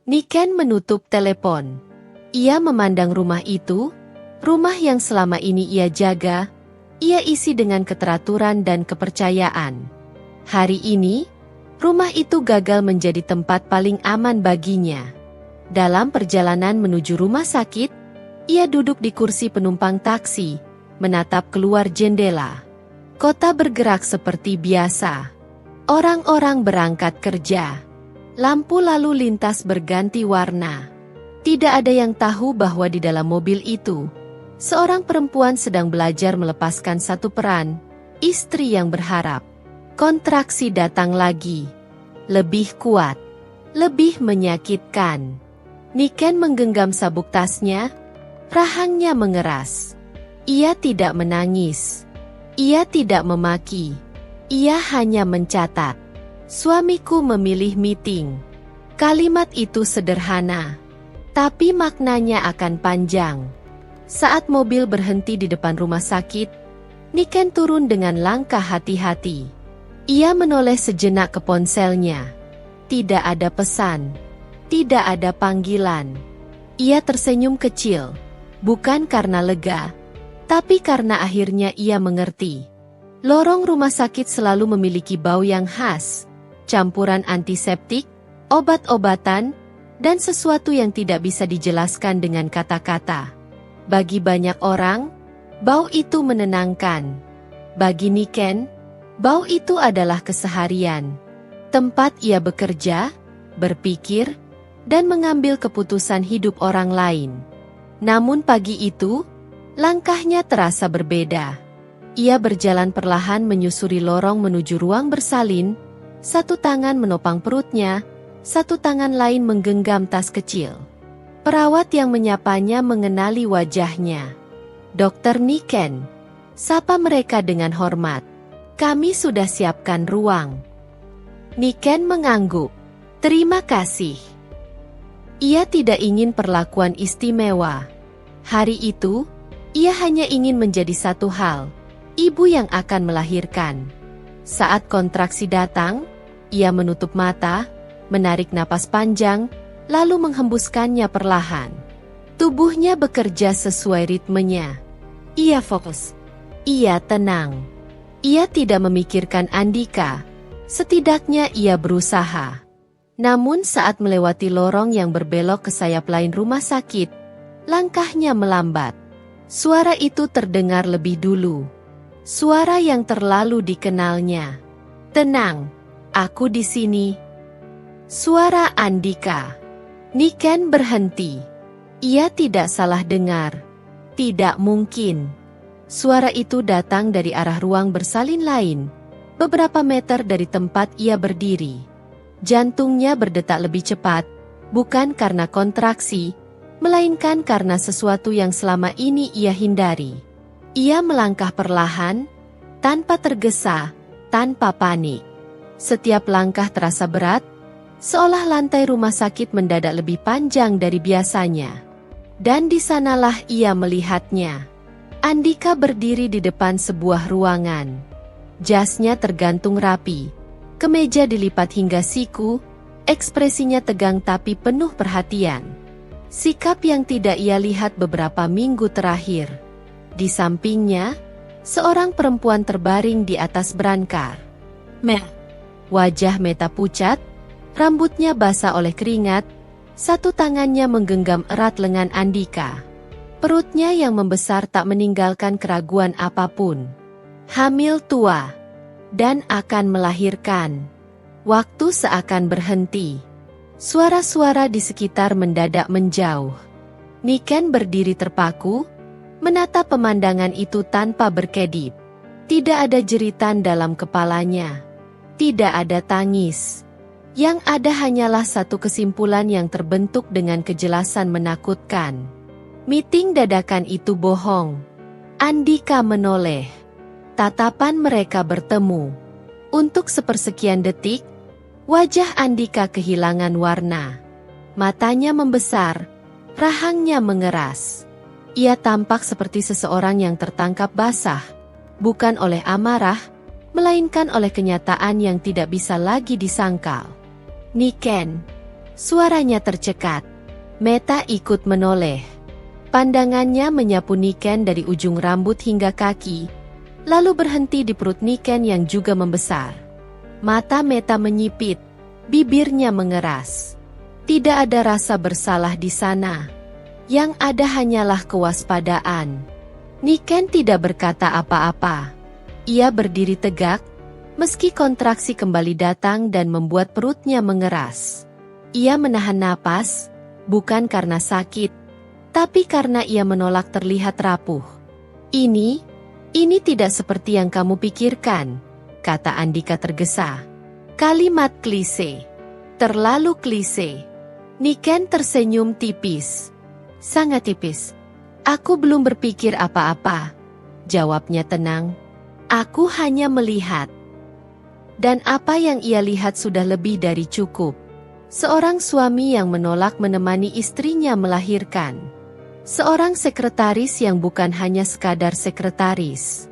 Niken menutup telepon. Ia memandang rumah itu, rumah yang selama ini ia jaga, ia isi dengan keteraturan dan kepercayaan. Hari ini, rumah itu gagal menjadi tempat paling aman baginya. Dalam perjalanan menuju rumah sakit, ia duduk di kursi penumpang taksi, menatap keluar jendela. Kota bergerak seperti biasa. Orang-orang berangkat kerja. Lampu lalu lintas berganti warna. Tidak ada yang tahu bahwa di dalam mobil itu, seorang perempuan sedang belajar melepaskan satu peran, istri yang berharap. Kontraksi datang lagi. Lebih kuat. Lebih menyakitkan. Niken menggenggam sabuk tasnya. Rahangnya mengeras. Ia tidak menangis. Ia tidak memaki. Ia hanya mencatat. Suamiku memilih meeting. Kalimat itu sederhana. Tapi maknanya akan panjang. Saat mobil berhenti di depan rumah sakit, Niken turun dengan langkah hati-hati. Ia menoleh sejenak ke ponselnya. Tidak ada pesan. Tidak ada panggilan. Ia tersenyum kecil. Bukan karena lega, tapi karena akhirnya ia mengerti. Lorong rumah sakit selalu memiliki bau yang khas. Campuran antiseptik, obat-obatan, dan sesuatu yang tidak bisa dijelaskan dengan kata-kata. Bagi banyak orang, bau itu menenangkan. Bagi Niken, bau itu adalah keseharian. Tempat ia bekerja, berpikir, dan mengambil keputusan hidup orang lain. Namun pagi itu, langkahnya terasa berbeda. Ia berjalan perlahan menyusuri lorong menuju ruang bersalin, satu tangan menopang perutnya, satu tangan lain menggenggam tas kecil. Perawat yang menyapanya mengenali wajahnya. Dokter Niken. Sapa mereka dengan hormat. Kami sudah siapkan ruang. Niken mengangguk. Terima kasih. Ia tidak ingin perlakuan istimewa. Hari itu, ia hanya ingin menjadi satu hal. Ibu yang akan melahirkan. Saat kontraksi datang, ia menutup mata, menarik napas panjang, lalu menghembuskannya perlahan. Tubuhnya bekerja sesuai ritmenya. Ia fokus. Ia tenang. Ia tidak memikirkan Andika. Setidaknya ia berusaha. Namun saat melewati lorong yang berbelok ke sayap lain rumah sakit, langkahnya melambat. Suara itu terdengar lebih dulu. Suara yang terlalu dikenalnya. Tenang, aku di sini. Suara Andika. Niken berhenti. Ia tidak salah dengar. Tidak mungkin. Suara itu datang dari arah ruang bersalin lain, beberapa meter dari tempat ia berdiri. Jantungnya berdetak lebih cepat, bukan karena kontraksi, melainkan karena sesuatu yang selama ini ia hindari. Ia melangkah perlahan, tanpa tergesa, tanpa panik. Setiap langkah terasa berat, seolah lantai rumah sakit mendadak lebih panjang dari biasanya. Dan di sanalah ia melihatnya. Andika berdiri di depan sebuah ruangan. Jasnya tergantung rapi. Kemeja dilipat hingga siku, ekspresinya tegang tapi penuh perhatian. Sikap yang tidak ia lihat beberapa minggu terakhir. Di sampingnya, seorang perempuan terbaring di atas brankar. Wajah Meta pucat, rambutnya basah oleh keringat, satu tangannya menggenggam erat lengan Andika. Perutnya yang membesar tak meninggalkan keraguan apapun. Hamil tua. Dan akan melahirkan. Waktu seakan berhenti. Suara-suara di sekitar mendadak menjauh. Niken berdiri terpaku, menatap pemandangan itu tanpa berkedip. Tidak ada jeritan dalam kepalanya. Tidak ada tangis. Yang ada hanyalah satu kesimpulan yang terbentuk dengan kejelasan menakutkan. Meeting dadakan itu bohong. Andika menoleh. Tatapan mereka bertemu. Untuk sepersekian detik, wajah Andika kehilangan warna. Matanya membesar, rahangnya mengeras. Ia tampak seperti seseorang yang tertangkap basah, bukan oleh amarah, melainkan oleh kenyataan yang tidak bisa lagi disangkal. Niken. Suaranya tercekat. Meta ikut menoleh. Pandangannya menyapu Niken dari ujung rambut hingga kaki, lalu berhenti di perut Niken yang juga membesar. Mata Meta menyipit, bibirnya mengeras. Tidak ada rasa bersalah di sana. Yang ada hanyalah kewaspadaan. Niken tidak berkata apa-apa. Ia berdiri tegak, meski kontraksi kembali datang dan membuat perutnya mengeras. Ia menahan napas, bukan karena sakit, tapi karena ia menolak terlihat rapuh. Ini tidak seperti yang kamu pikirkan. kata Andika tergesa. Kalimat klise. Terlalu klise. Niken tersenyum tipis. Sangat tipis. Aku belum berpikir apa-apa. Jawabnya tenang. Aku hanya melihat. Dan apa yang ia lihat sudah lebih dari cukup. Seorang suami yang menolak menemani istrinya melahirkan. Seorang sekretaris yang bukan hanya sekadar sekretaris.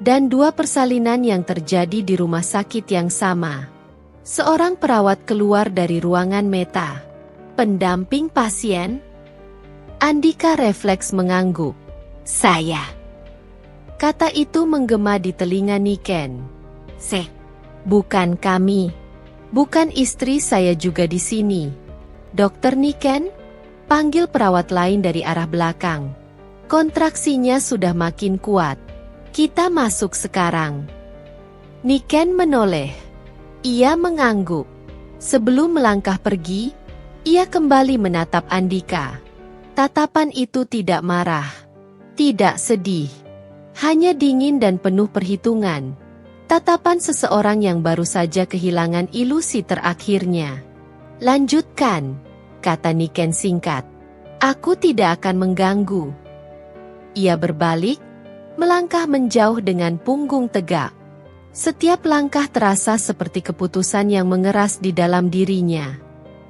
Dan dua persalinan yang terjadi di rumah sakit yang sama. Seorang perawat keluar dari ruangan Meta. Pendamping pasien? Andika refleks mengangguk. Saya. Kata itu menggema di telinga Niken. Bukan kami. Bukan istri saya juga di sini. Dokter Niken? Panggil perawat lain dari arah belakang. Kontraksinya sudah makin kuat. Kita masuk sekarang. Niken menoleh. Ia mengangguk. Sebelum melangkah pergi, ia kembali menatap Andika. Tatapan itu tidak marah. Tidak sedih. Hanya dingin dan penuh perhitungan. Tatapan seseorang yang baru saja kehilangan ilusi terakhirnya. Lanjutkan, kata Niken singkat. Aku tidak akan mengganggu. Ia berbalik, melangkah menjauh dengan punggung tegak. Setiap langkah terasa seperti keputusan yang mengeras di dalam dirinya.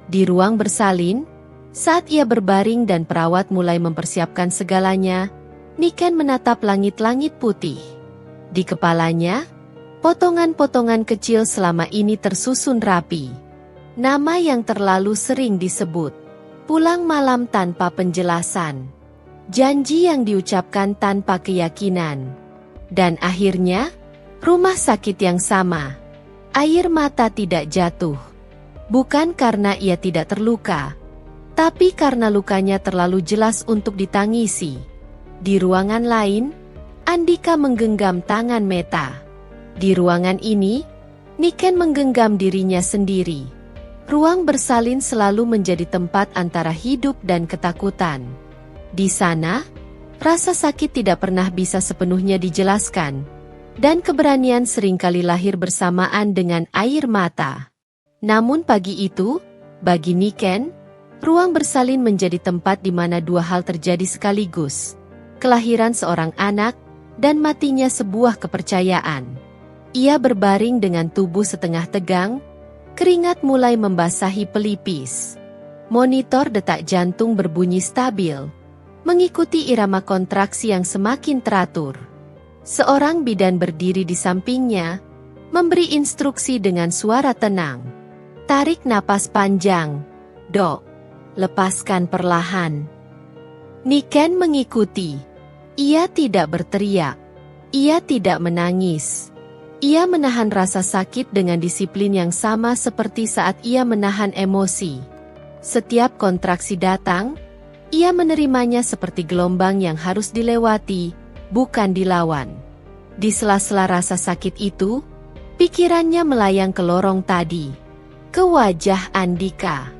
Di ruang bersalin, saat ia berbaring dan perawat mulai mempersiapkan segalanya, Niken menatap langit-langit putih. Di kepalanya, potongan-potongan kecil selama ini tersusun rapi. Nama yang terlalu sering disebut. Pulang malam tanpa penjelasan. Janji yang diucapkan tanpa keyakinan. Dan akhirnya, rumah sakit yang sama. Air mata tidak jatuh. Bukan karena ia tidak terluka, tapi karena lukanya terlalu jelas untuk ditangisi. Di ruangan lain, Andika menggenggam tangan Meta. Di ruangan ini, Niken menggenggam dirinya sendiri. Ruang bersalin selalu menjadi tempat antara hidup dan ketakutan. Di sana, rasa sakit tidak pernah bisa sepenuhnya dijelaskan, dan keberanian seringkali lahir bersamaan dengan air mata. Namun pagi itu, bagi Niken, ruang bersalin menjadi tempat di mana dua hal terjadi sekaligus. Kelahiran seorang anak, dan matinya sebuah kepercayaan. Ia berbaring dengan tubuh setengah tegang, keringat mulai membasahi pelipis. Monitor detak jantung berbunyi stabil, mengikuti irama kontraksi yang semakin teratur. Seorang bidan berdiri di sampingnya, memberi instruksi dengan suara tenang. Tarik napas panjang, Dok. Lepaskan perlahan. Niken mengikuti. Ia tidak berteriak. Ia tidak menangis. Ia menahan rasa sakit dengan disiplin yang sama seperti saat ia menahan emosi. Setiap kontraksi datang, ia menerimanya seperti gelombang yang harus dilewati, bukan dilawan. Di sela-sela rasa sakit itu, pikirannya melayang ke lorong tadi. Ke wajah Andika.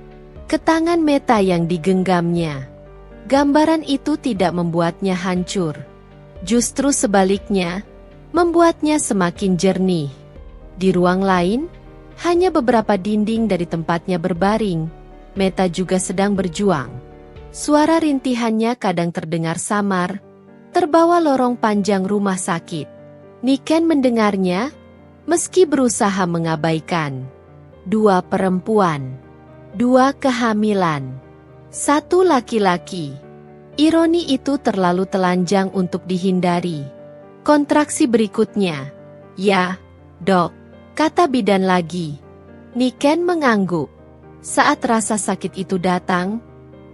Ke tangan Meta yang digenggamnya. Gambaran itu tidak membuatnya hancur. Justru sebaliknya, membuatnya semakin jernih. Di ruang lain, hanya beberapa dinding dari tempatnya berbaring, Meta juga sedang berjuang. Suara rintihannya kadang terdengar samar, terbawa lorong panjang rumah sakit. Niken mendengarnya, meski berusaha mengabaikan. 2 perempuan, 2 kehamilan, 1 laki-laki. Ironi itu terlalu telanjang untuk dihindari. Kontraksi berikutnya. Ya, Dok, kata bidan lagi. Niken mengangguk. Saat rasa sakit itu datang,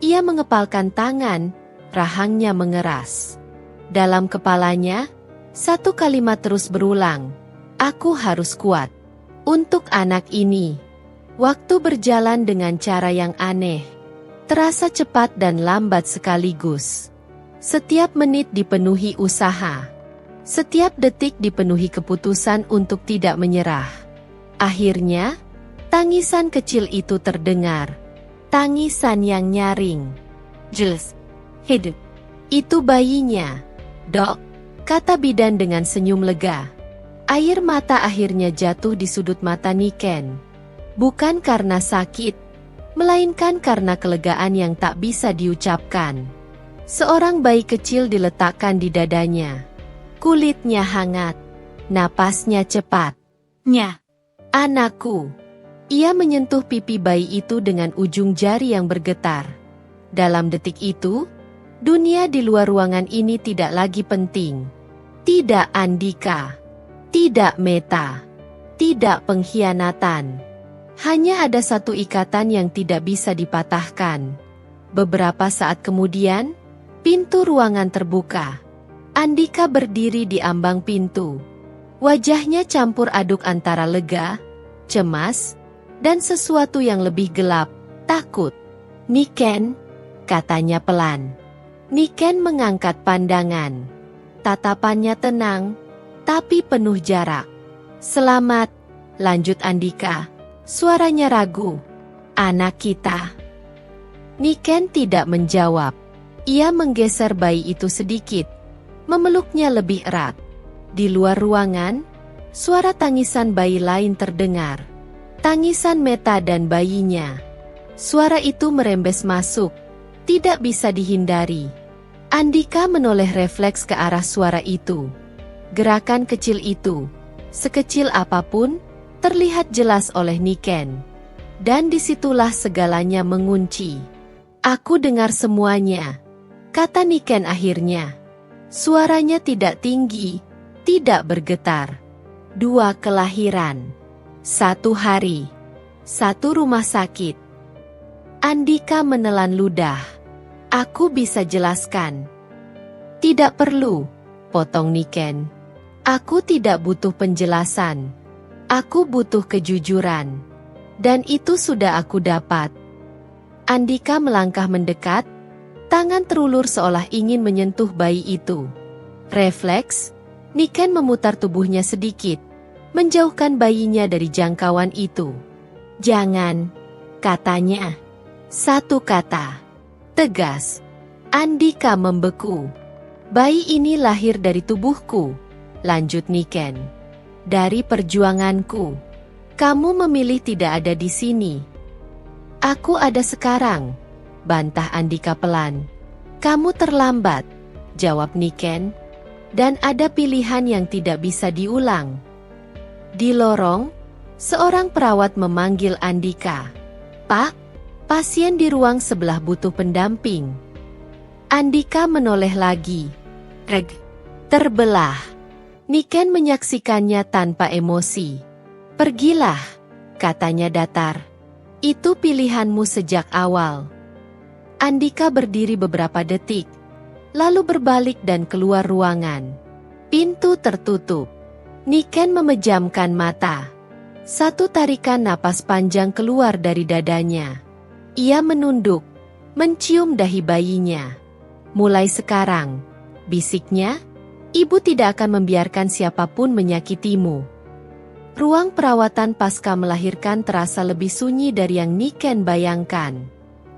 ia mengepalkan tangan, rahangnya mengeras. Dalam kepalanya, satu kalimat terus berulang. Aku harus kuat. Untuk anak ini. Waktu berjalan dengan cara yang aneh. Terasa cepat dan lambat sekaligus. Setiap menit dipenuhi usaha. Setiap detik dipenuhi keputusan untuk tidak menyerah. Akhirnya, tangisan kecil itu terdengar. Tangisan yang nyaring. Jules, hidup. Itu bayinya. Dok, kata bidan dengan senyum lega. Air mata akhirnya jatuh di sudut mata Niken. Bukan karena sakit, melainkan karena kelegaan yang tak bisa diucapkan. Seorang bayi kecil diletakkan di dadanya. Kulitnya hangat, napasnya cepat. Nya, Anakku. Ia menyentuh pipi bayi itu dengan ujung jari yang bergetar. Dalam detik itu, dunia di luar ruangan ini tidak lagi penting. Tidak Andika. Tidak Meta. Tidak pengkhianatan. Hanya ada satu ikatan yang tidak bisa dipatahkan. Beberapa saat kemudian, pintu ruangan terbuka. Andika berdiri di ambang pintu. Wajahnya campur aduk antara lega, cemas, dan sesuatu yang lebih gelap, takut. Niken, katanya pelan. Niken mengangkat pandangan. Tatapannya tenang, tapi penuh jarak. Selamat, lanjut Andika. Suaranya ragu. Anak kita. Niken tidak menjawab. Ia menggeser bayi itu sedikit, memeluknya lebih erat. Di luar ruangan, suara tangisan bayi lain terdengar. Tangisan Meta dan bayinya. Suara itu merembes masuk, tidak bisa dihindari. Andika menoleh refleks ke arah suara itu. Gerakan kecil itu, sekecil apapun, terlihat jelas oleh Niken. Dan disitulah segalanya mengunci. Aku dengar semuanya, kata Niken akhirnya. Suaranya tidak tinggi, tidak bergetar. 2 kelahiran. 1 hari. 1 rumah sakit. Andika menelan ludah. Aku bisa jelaskan. Tidak perlu, potong Niken. Aku tidak butuh penjelasan. Aku butuh kejujuran. Dan itu sudah aku dapat. Andika melangkah mendekat, tangan terulur seolah ingin menyentuh bayi itu. Refleks, Niken memutar tubuhnya sedikit, menjauhkan bayinya dari jangkauan itu. Jangan, katanya. 1 kata. Tegas. Andika membeku. Bayi ini lahir dari tubuhku, lanjut Niken. Dari perjuanganku. Kamu memilih tidak ada di sini. Aku ada sekarang, bantah Andika pelan. Kamu terlambat, jawab Niken. Dan ada pilihan yang tidak bisa diulang. Di lorong, seorang perawat memanggil Andika. Pak, pasien di ruang sebelah butuh pendamping. Andika menoleh lagi. Reg, terbelah. Niken menyaksikannya tanpa emosi. Pergilah, katanya datar. Itu pilihanmu sejak awal. Andika berdiri beberapa detik, lalu berbalik dan keluar ruangan. Pintu tertutup. Niken memejamkan mata. 1 tarikan napas panjang keluar dari dadanya. Ia menunduk, mencium dahi bayinya. Mulai sekarang, bisiknya, ibu tidak akan membiarkan siapapun menyakitimu. Ruang perawatan pasca melahirkan terasa lebih sunyi dari yang Niken bayangkan.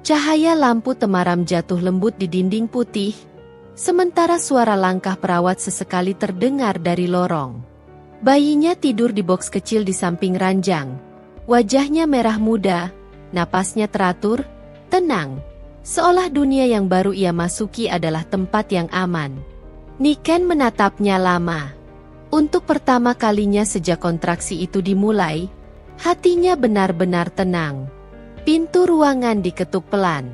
Cahaya lampu temaram jatuh lembut di dinding putih, sementara suara langkah perawat sesekali terdengar dari lorong. Bayinya tidur di boks kecil di samping ranjang. Wajahnya merah muda, napasnya teratur, tenang. Seolah dunia yang baru ia masuki adalah tempat yang aman. Niken menatapnya lama. Untuk pertama kalinya sejak kontraksi itu dimulai, hatinya benar-benar tenang. Pintu ruangan diketuk pelan.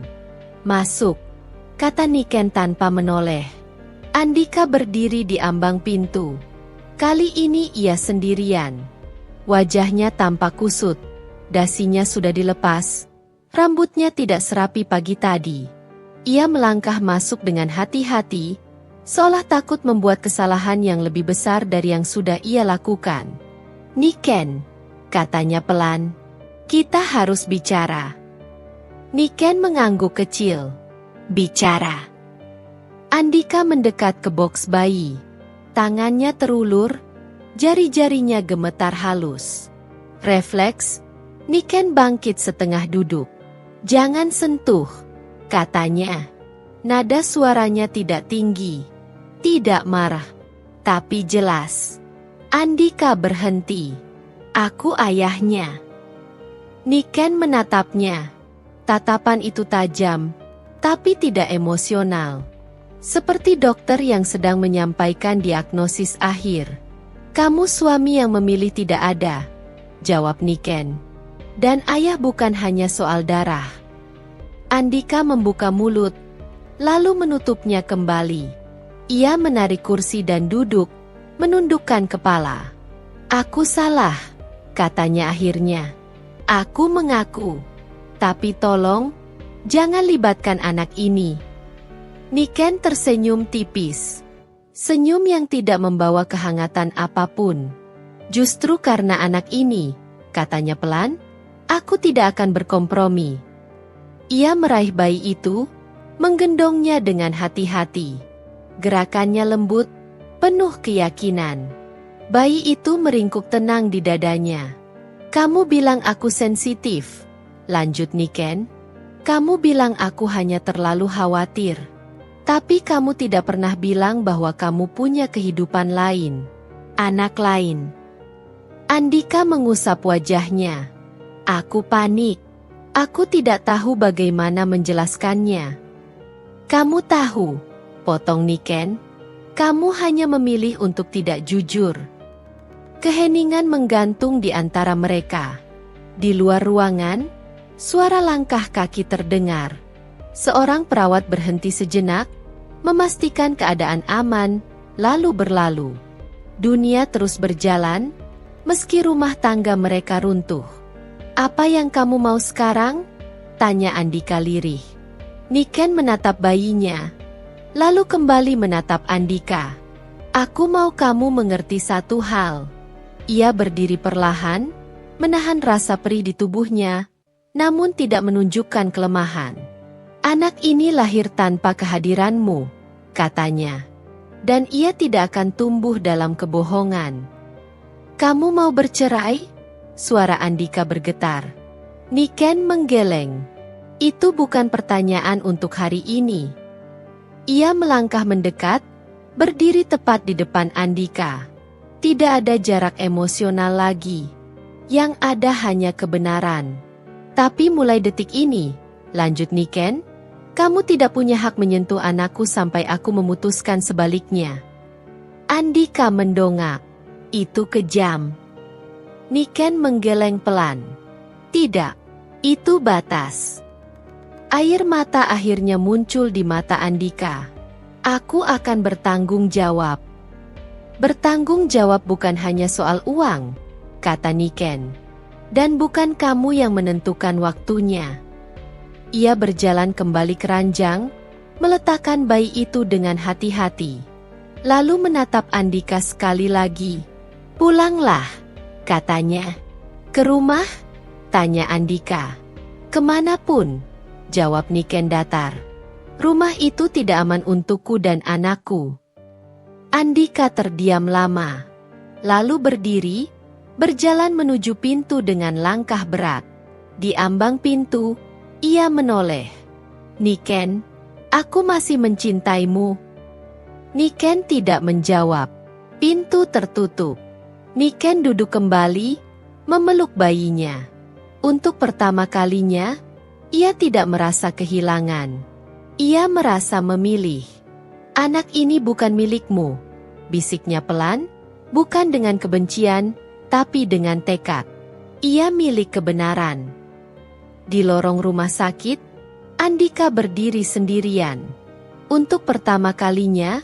Masuk, kata Niken tanpa menoleh. Andika berdiri di ambang pintu. Kali ini ia sendirian. Wajahnya tampak kusut, dasinya sudah dilepas. Rambutnya tidak serapi pagi tadi. Ia melangkah masuk dengan hati-hati, seolah takut membuat kesalahan yang lebih besar dari yang sudah ia lakukan. Niken, katanya pelan, kita harus bicara. Niken mengangguk kecil. Bicara. Andika mendekat ke boks bayi. Tangannya terulur, jari-jarinya gemetar halus. Refleks, Niken bangkit setengah duduk. Jangan sentuh, katanya. Nada suaranya tidak tinggi, tidak marah, tapi jelas. Andika berhenti. Aku ayahnya. Niken menatapnya. Tatapan itu tajam, tapi tidak emosional. Seperti dokter yang sedang menyampaikan diagnosis akhir. Kamu suami yang memilih tidak ada, jawab Niken. Dan ayah bukan hanya soal darah. Andika membuka mulut, lalu menutupnya kembali. Ia menarik kursi dan duduk, menundukkan kepala. Aku salah, katanya akhirnya. Aku mengaku. Tapi tolong, jangan libatkan anak ini. Niken tersenyum tipis. Senyum yang tidak membawa kehangatan apapun. Justru karena anak ini, katanya pelan, aku tidak akan berkompromi. Ia meraih bayi itu, menggendongnya dengan hati-hati. Gerakannya lembut, penuh keyakinan. Bayi itu meringkuk tenang di dadanya. Kamu bilang aku sensitif, lanjut Niken. Kamu bilang aku hanya terlalu khawatir. Tapi kamu tidak pernah bilang bahwa kamu punya kehidupan lain. Anak lain. Andika mengusap wajahnya. Aku panik. Aku tidak tahu bagaimana menjelaskannya. Kamu tahu, potong Niken. Kamu hanya memilih untuk tidak jujur. Keheningan menggantung di antara mereka. Di luar ruangan, suara langkah kaki terdengar. Seorang perawat berhenti sejenak, memastikan keadaan aman, lalu berlalu. Dunia terus berjalan, meski rumah tangga mereka runtuh. Apa yang kamu mau sekarang? Tanya Andika lirih. Niken menatap bayinya, lalu kembali menatap Andika. Aku mau kamu mengerti satu hal. Ia berdiri perlahan, menahan rasa perih di tubuhnya, namun tidak menunjukkan kelemahan. Anak ini lahir tanpa kehadiranmu, katanya. Dan ia tidak akan tumbuh dalam kebohongan. Kamu mau bercerai? Suara Andika bergetar. Niken menggeleng. Itu bukan pertanyaan untuk hari ini. Ia melangkah mendekat, berdiri tepat di depan Andika. Tidak ada jarak emosional lagi. Yang ada hanya kebenaran. Tapi mulai detik ini, lanjut Niken, kamu tidak punya hak menyentuh anakku sampai aku memutuskan sebaliknya. Andika mendongak. Itu kejam. Niken menggeleng pelan. Tidak, itu batas. Air mata akhirnya muncul di mata Andika. Aku akan bertanggung jawab. Bertanggung jawab bukan hanya soal uang, kata Niken. Dan bukan kamu yang menentukan waktunya. Ia berjalan kembali ke ranjang, meletakkan bayi itu dengan hati-hati. Lalu menatap Andika sekali lagi. Pulanglah, katanya. Ke rumah? Tanya Andika. Kemanapun, jawab Niken datar. Rumah itu tidak aman untukku dan anakku. Andika terdiam lama. Lalu berdiri, berjalan menuju pintu dengan langkah berat. Di ambang pintu, ia menoleh. Niken, aku masih mencintaimu. Niken tidak menjawab. Pintu tertutup. Niken duduk kembali, memeluk bayinya. Untuk pertama kalinya, ia tidak merasa kehilangan. Ia merasa memilih. Anak ini bukan milikmu, bisiknya pelan, bukan dengan kebencian, tapi dengan tekad. Ia milik kebenaran. Di lorong rumah sakit, Andika berdiri sendirian. Untuk pertama kalinya,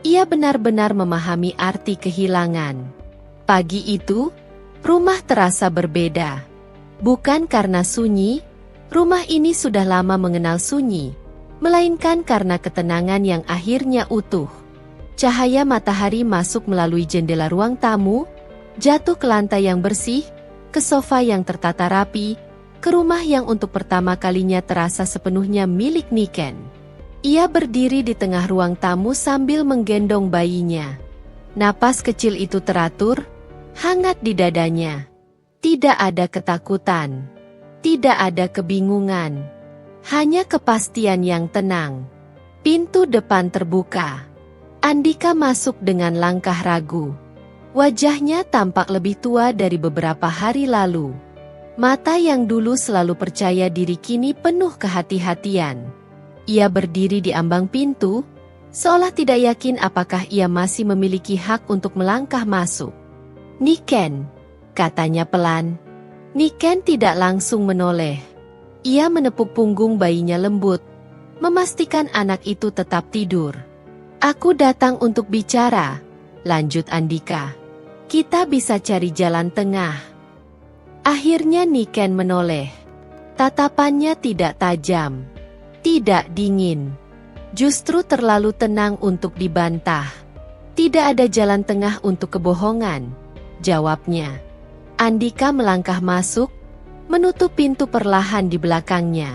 ia benar-benar memahami arti kehilangan. Pagi itu, rumah terasa berbeda. Bukan karena sunyi, rumah ini sudah lama mengenal sunyi, melainkan karena ketenangan yang akhirnya utuh. Cahaya matahari masuk melalui jendela ruang tamu, jatuh ke lantai yang bersih, ke sofa yang tertata rapi, ke rumah yang untuk pertama kalinya terasa sepenuhnya milik Niken. Ia berdiri di tengah ruang tamu sambil menggendong bayinya. Napas kecil itu teratur, hangat di dadanya. Tidak ada ketakutan, tidak ada kebingungan, hanya kepastian yang tenang. Pintu depan terbuka. Andika masuk dengan langkah ragu. Wajahnya tampak lebih tua dari beberapa hari lalu. Mata yang dulu selalu percaya diri kini penuh kehati-hatian. Ia berdiri di ambang pintu, seolah tidak yakin apakah ia masih memiliki hak untuk melangkah masuk. "Niken," katanya pelan. Niken tidak langsung menoleh. Ia menepuk punggung bayinya lembut, memastikan anak itu tetap tidur. "Aku datang untuk bicara," lanjut Andika. "Kita bisa cari jalan tengah." Akhirnya Niken menoleh. Tatapannya tidak tajam, tidak dingin, justru terlalu tenang untuk dibantah. "Tidak ada jalan tengah untuk kebohongan," jawabnya. Andika melangkah masuk, menutup pintu perlahan di belakangnya.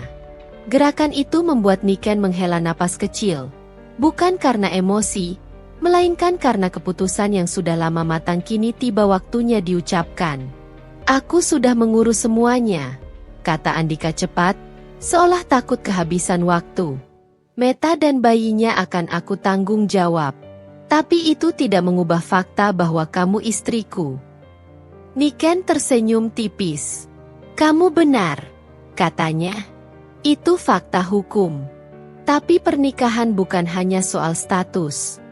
Gerakan itu membuat Niken menghela napas kecil, bukan karena emosi, melainkan karena keputusan yang sudah lama matang kini tiba waktunya diucapkan. "Aku sudah mengurus semuanya," kata Andika cepat, seolah takut kehabisan waktu. "Meta dan bayinya akan aku tanggung jawab. Tapi itu tidak mengubah fakta bahwa kamu istriku." Niken tersenyum tipis. "Kamu benar," katanya. "Itu fakta hukum. Tapi pernikahan bukan hanya soal status."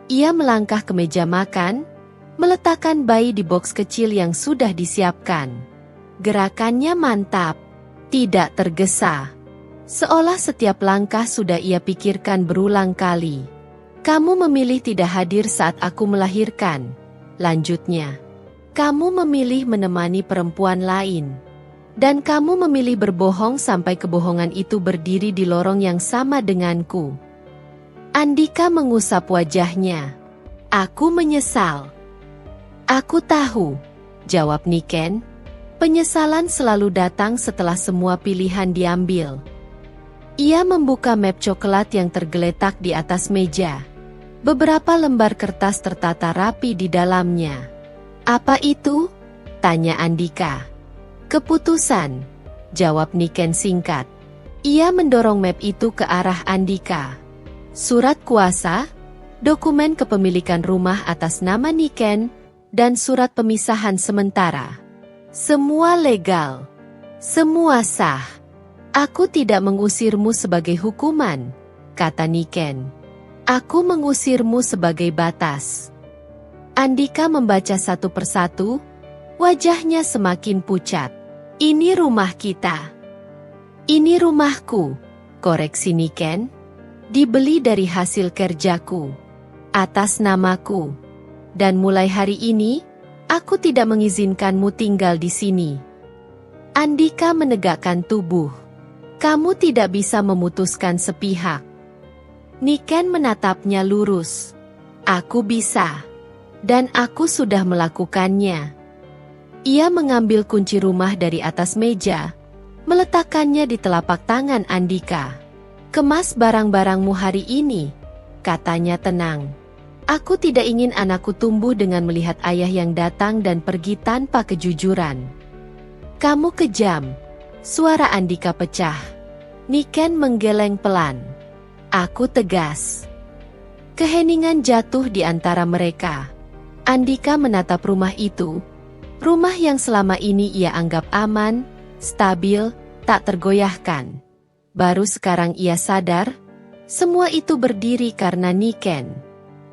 Ia melangkah ke meja makan, meletakkan bayi di boks kecil yang sudah disiapkan. Gerakannya mantap, tidak tergesa. Seolah setiap langkah sudah ia pikirkan berulang kali. "Kamu memilih tidak hadir saat aku melahirkan," lanjutnya. "Kamu memilih menemani perempuan lain. Dan kamu memilih berbohong sampai kebohongan itu berdiri di lorong yang sama denganku." Andika mengusap wajahnya. "Aku menyesal." "Aku tahu," jawab Niken. "Penyesalan selalu datang setelah semua pilihan diambil." Ia membuka map coklat yang tergeletak di atas meja. Beberapa lembar kertas tertata rapi di dalamnya. "Apa itu?" tanya Andika. "Keputusan," jawab Niken singkat. Ia mendorong map itu ke arah Andika. "Surat kuasa, dokumen kepemilikan rumah atas nama Niken, dan surat pemisahan sementara. Semua legal. Semua sah. Aku tidak mengusirmu sebagai hukuman," kata Niken. "Aku mengusirmu sebagai batas." Andika membaca satu persatu, wajahnya semakin pucat. "Ini rumah kita." "Ini rumahku," koreksi Niken. "Dibeli dari hasil kerjaku, atas namaku. Dan mulai hari ini, aku tidak mengizinkanmu tinggal di sini." Andika menegakkan tubuh. "Kamu tidak bisa memutuskan sepihak." Niken menatapnya lurus. "Aku bisa. Dan aku sudah melakukannya." Ia mengambil kunci rumah dari atas meja, meletakkannya di telapak tangan Andika. "Kemas barang-barangmu hari ini," katanya tenang. "Aku tidak ingin anakku tumbuh dengan melihat ayah yang datang dan pergi tanpa kejujuran." "Kamu kejam," suara Andika pecah. Niken menggeleng pelan. "Aku tegas." Keheningan jatuh di antara mereka. Andika menatap rumah itu. Rumah yang selama ini ia anggap aman, stabil, tak tergoyahkan. Baru sekarang ia sadar, semua itu berdiri karena Niken.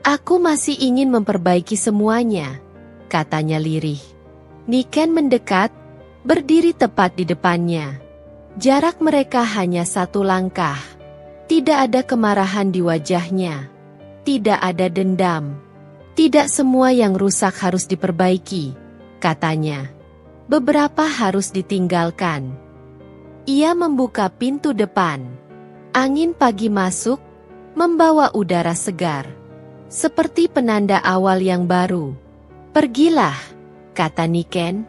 "Aku masih ingin memperbaiki semuanya," katanya lirih. Niken mendekat, berdiri tepat di depannya. Jarak mereka hanya satu langkah. Tidak ada kemarahan di wajahnya. Tidak ada dendam. "Tidak semua yang rusak harus diperbaiki," katanya. "Beberapa harus ditinggalkan." Ia membuka pintu depan. Angin pagi masuk, membawa udara segar. Seperti penanda awal yang baru. "Pergilah," kata Niken.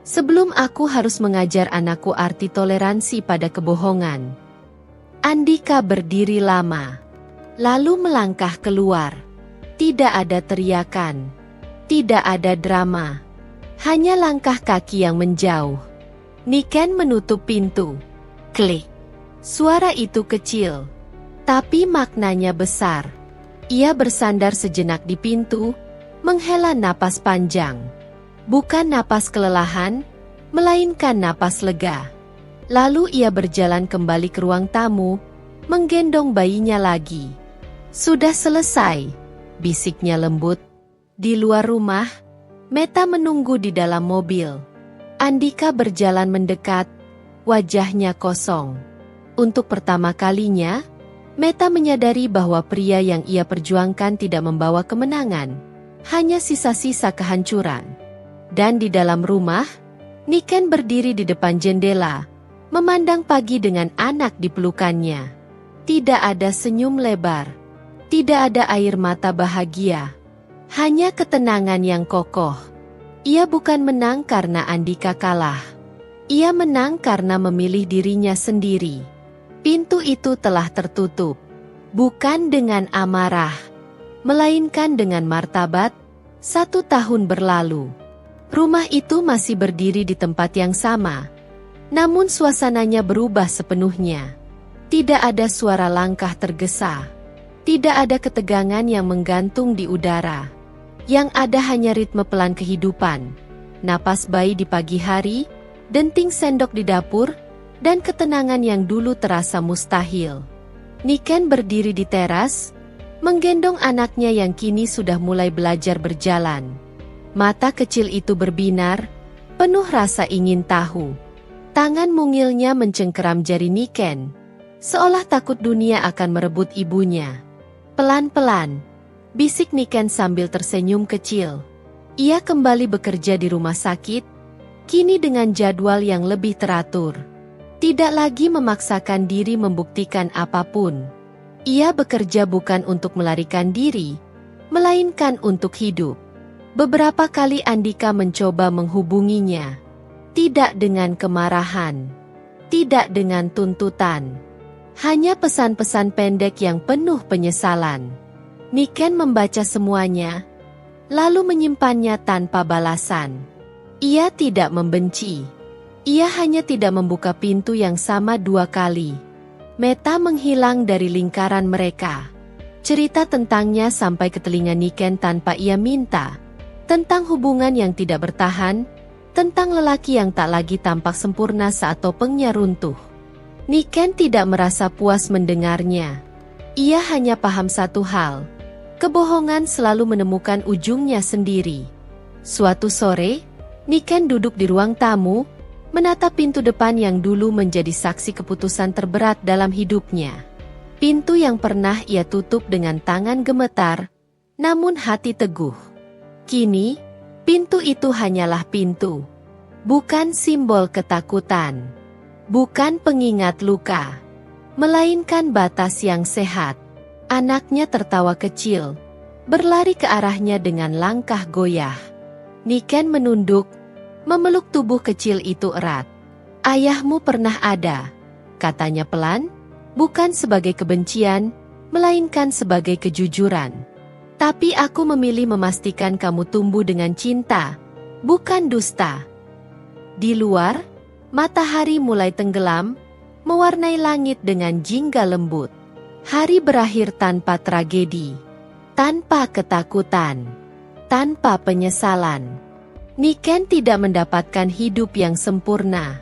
"Sebelum aku harus mengajar anakku arti toleransi pada kebohongan." Andika berdiri lama, lalu melangkah keluar. Tidak ada teriakan, tidak ada drama, hanya langkah kaki yang menjauh. Niken menutup pintu. Klik. Suara itu kecil, tapi maknanya besar. Ia bersandar sejenak di pintu, menghela napas panjang. Bukan napas kelelahan, melainkan napas lega. Lalu ia berjalan kembali ke ruang tamu, menggendong bayinya lagi. "Sudah selesai," bisiknya lembut. Di luar rumah, Meta menunggu di dalam mobil. Andika berjalan mendekat, wajahnya kosong. Untuk pertama kalinya, Meta menyadari bahwa pria yang ia perjuangkan tidak membawa kemenangan, hanya sisa-sisa kehancuran. Dan di dalam rumah, Niken berdiri di depan jendela, memandang pagi dengan anak di pelukannya. Tidak ada senyum lebar, tidak ada air mata bahagia, hanya ketenangan yang kokoh. Ia bukan menang karena Andika kalah. Ia menang karena memilih dirinya sendiri. Pintu itu telah tertutup, bukan dengan amarah, melainkan dengan martabat. 1 tahun berlalu. Rumah itu masih berdiri di tempat yang sama, namun suasananya berubah sepenuhnya. Tidak ada suara langkah tergesa, tidak ada ketegangan yang menggantung di udara. Yang ada hanya ritme pelan kehidupan, napas bayi di pagi hari, denting sendok di dapur, dan ketenangan yang dulu terasa mustahil. Niken berdiri di teras, menggendong anaknya yang kini sudah mulai belajar berjalan. Mata kecil itu berbinar, penuh rasa ingin tahu. Tangan mungilnya mencengkeram jari Niken, seolah takut dunia akan merebut ibunya. "Pelan-pelan," bisik Niken sambil tersenyum kecil. Ia kembali bekerja di rumah sakit, kini dengan jadwal yang lebih teratur. Tidak lagi memaksakan diri membuktikan apapun. Ia bekerja bukan untuk melarikan diri, melainkan untuk hidup. Beberapa kali Andika mencoba menghubunginya. Tidak dengan kemarahan, tidak dengan tuntutan. Hanya pesan-pesan pendek yang penuh penyesalan. Niken membaca semuanya, lalu menyimpannya tanpa balasan. Ia tidak membenci. Ia hanya tidak membuka pintu yang sama 2 kali. Meta menghilang dari lingkaran mereka. Cerita tentangnya sampai ke telinga Niken tanpa ia minta. Tentang hubungan yang tidak bertahan, tentang lelaki yang tak lagi tampak sempurna saat topengnya runtuh. Niken tidak merasa puas mendengarnya. Ia hanya paham satu hal. Kebohongan selalu menemukan ujungnya sendiri. Suatu sore, Niken duduk di ruang tamu, menatap pintu depan yang dulu menjadi saksi keputusan terberat dalam hidupnya. Pintu yang pernah ia tutup dengan tangan gemetar, namun hati teguh. Kini, pintu itu hanyalah pintu. Bukan simbol ketakutan. Bukan pengingat luka. Melainkan batas yang sehat. Anaknya tertawa kecil, berlari ke arahnya dengan langkah goyah. Niken menunduk, memeluk tubuh kecil itu erat. "Ayahmu pernah ada," katanya pelan, "bukan sebagai kebencian, melainkan sebagai kejujuran. Tapi aku memilih memastikan kamu tumbuh dengan cinta, bukan dusta." Di luar, matahari mulai tenggelam, mewarnai langit dengan jingga lembut. Hari berakhir tanpa tragedi, tanpa ketakutan, tanpa penyesalan. Niken tidak mendapatkan hidup yang sempurna.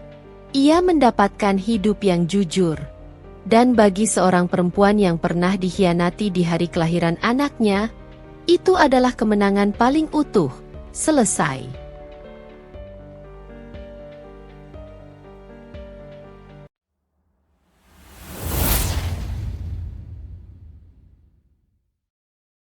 Ia mendapatkan hidup yang jujur. Dan bagi seorang perempuan yang pernah dikhianati di hari kelahiran anaknya, itu adalah kemenangan paling utuh. Selesai.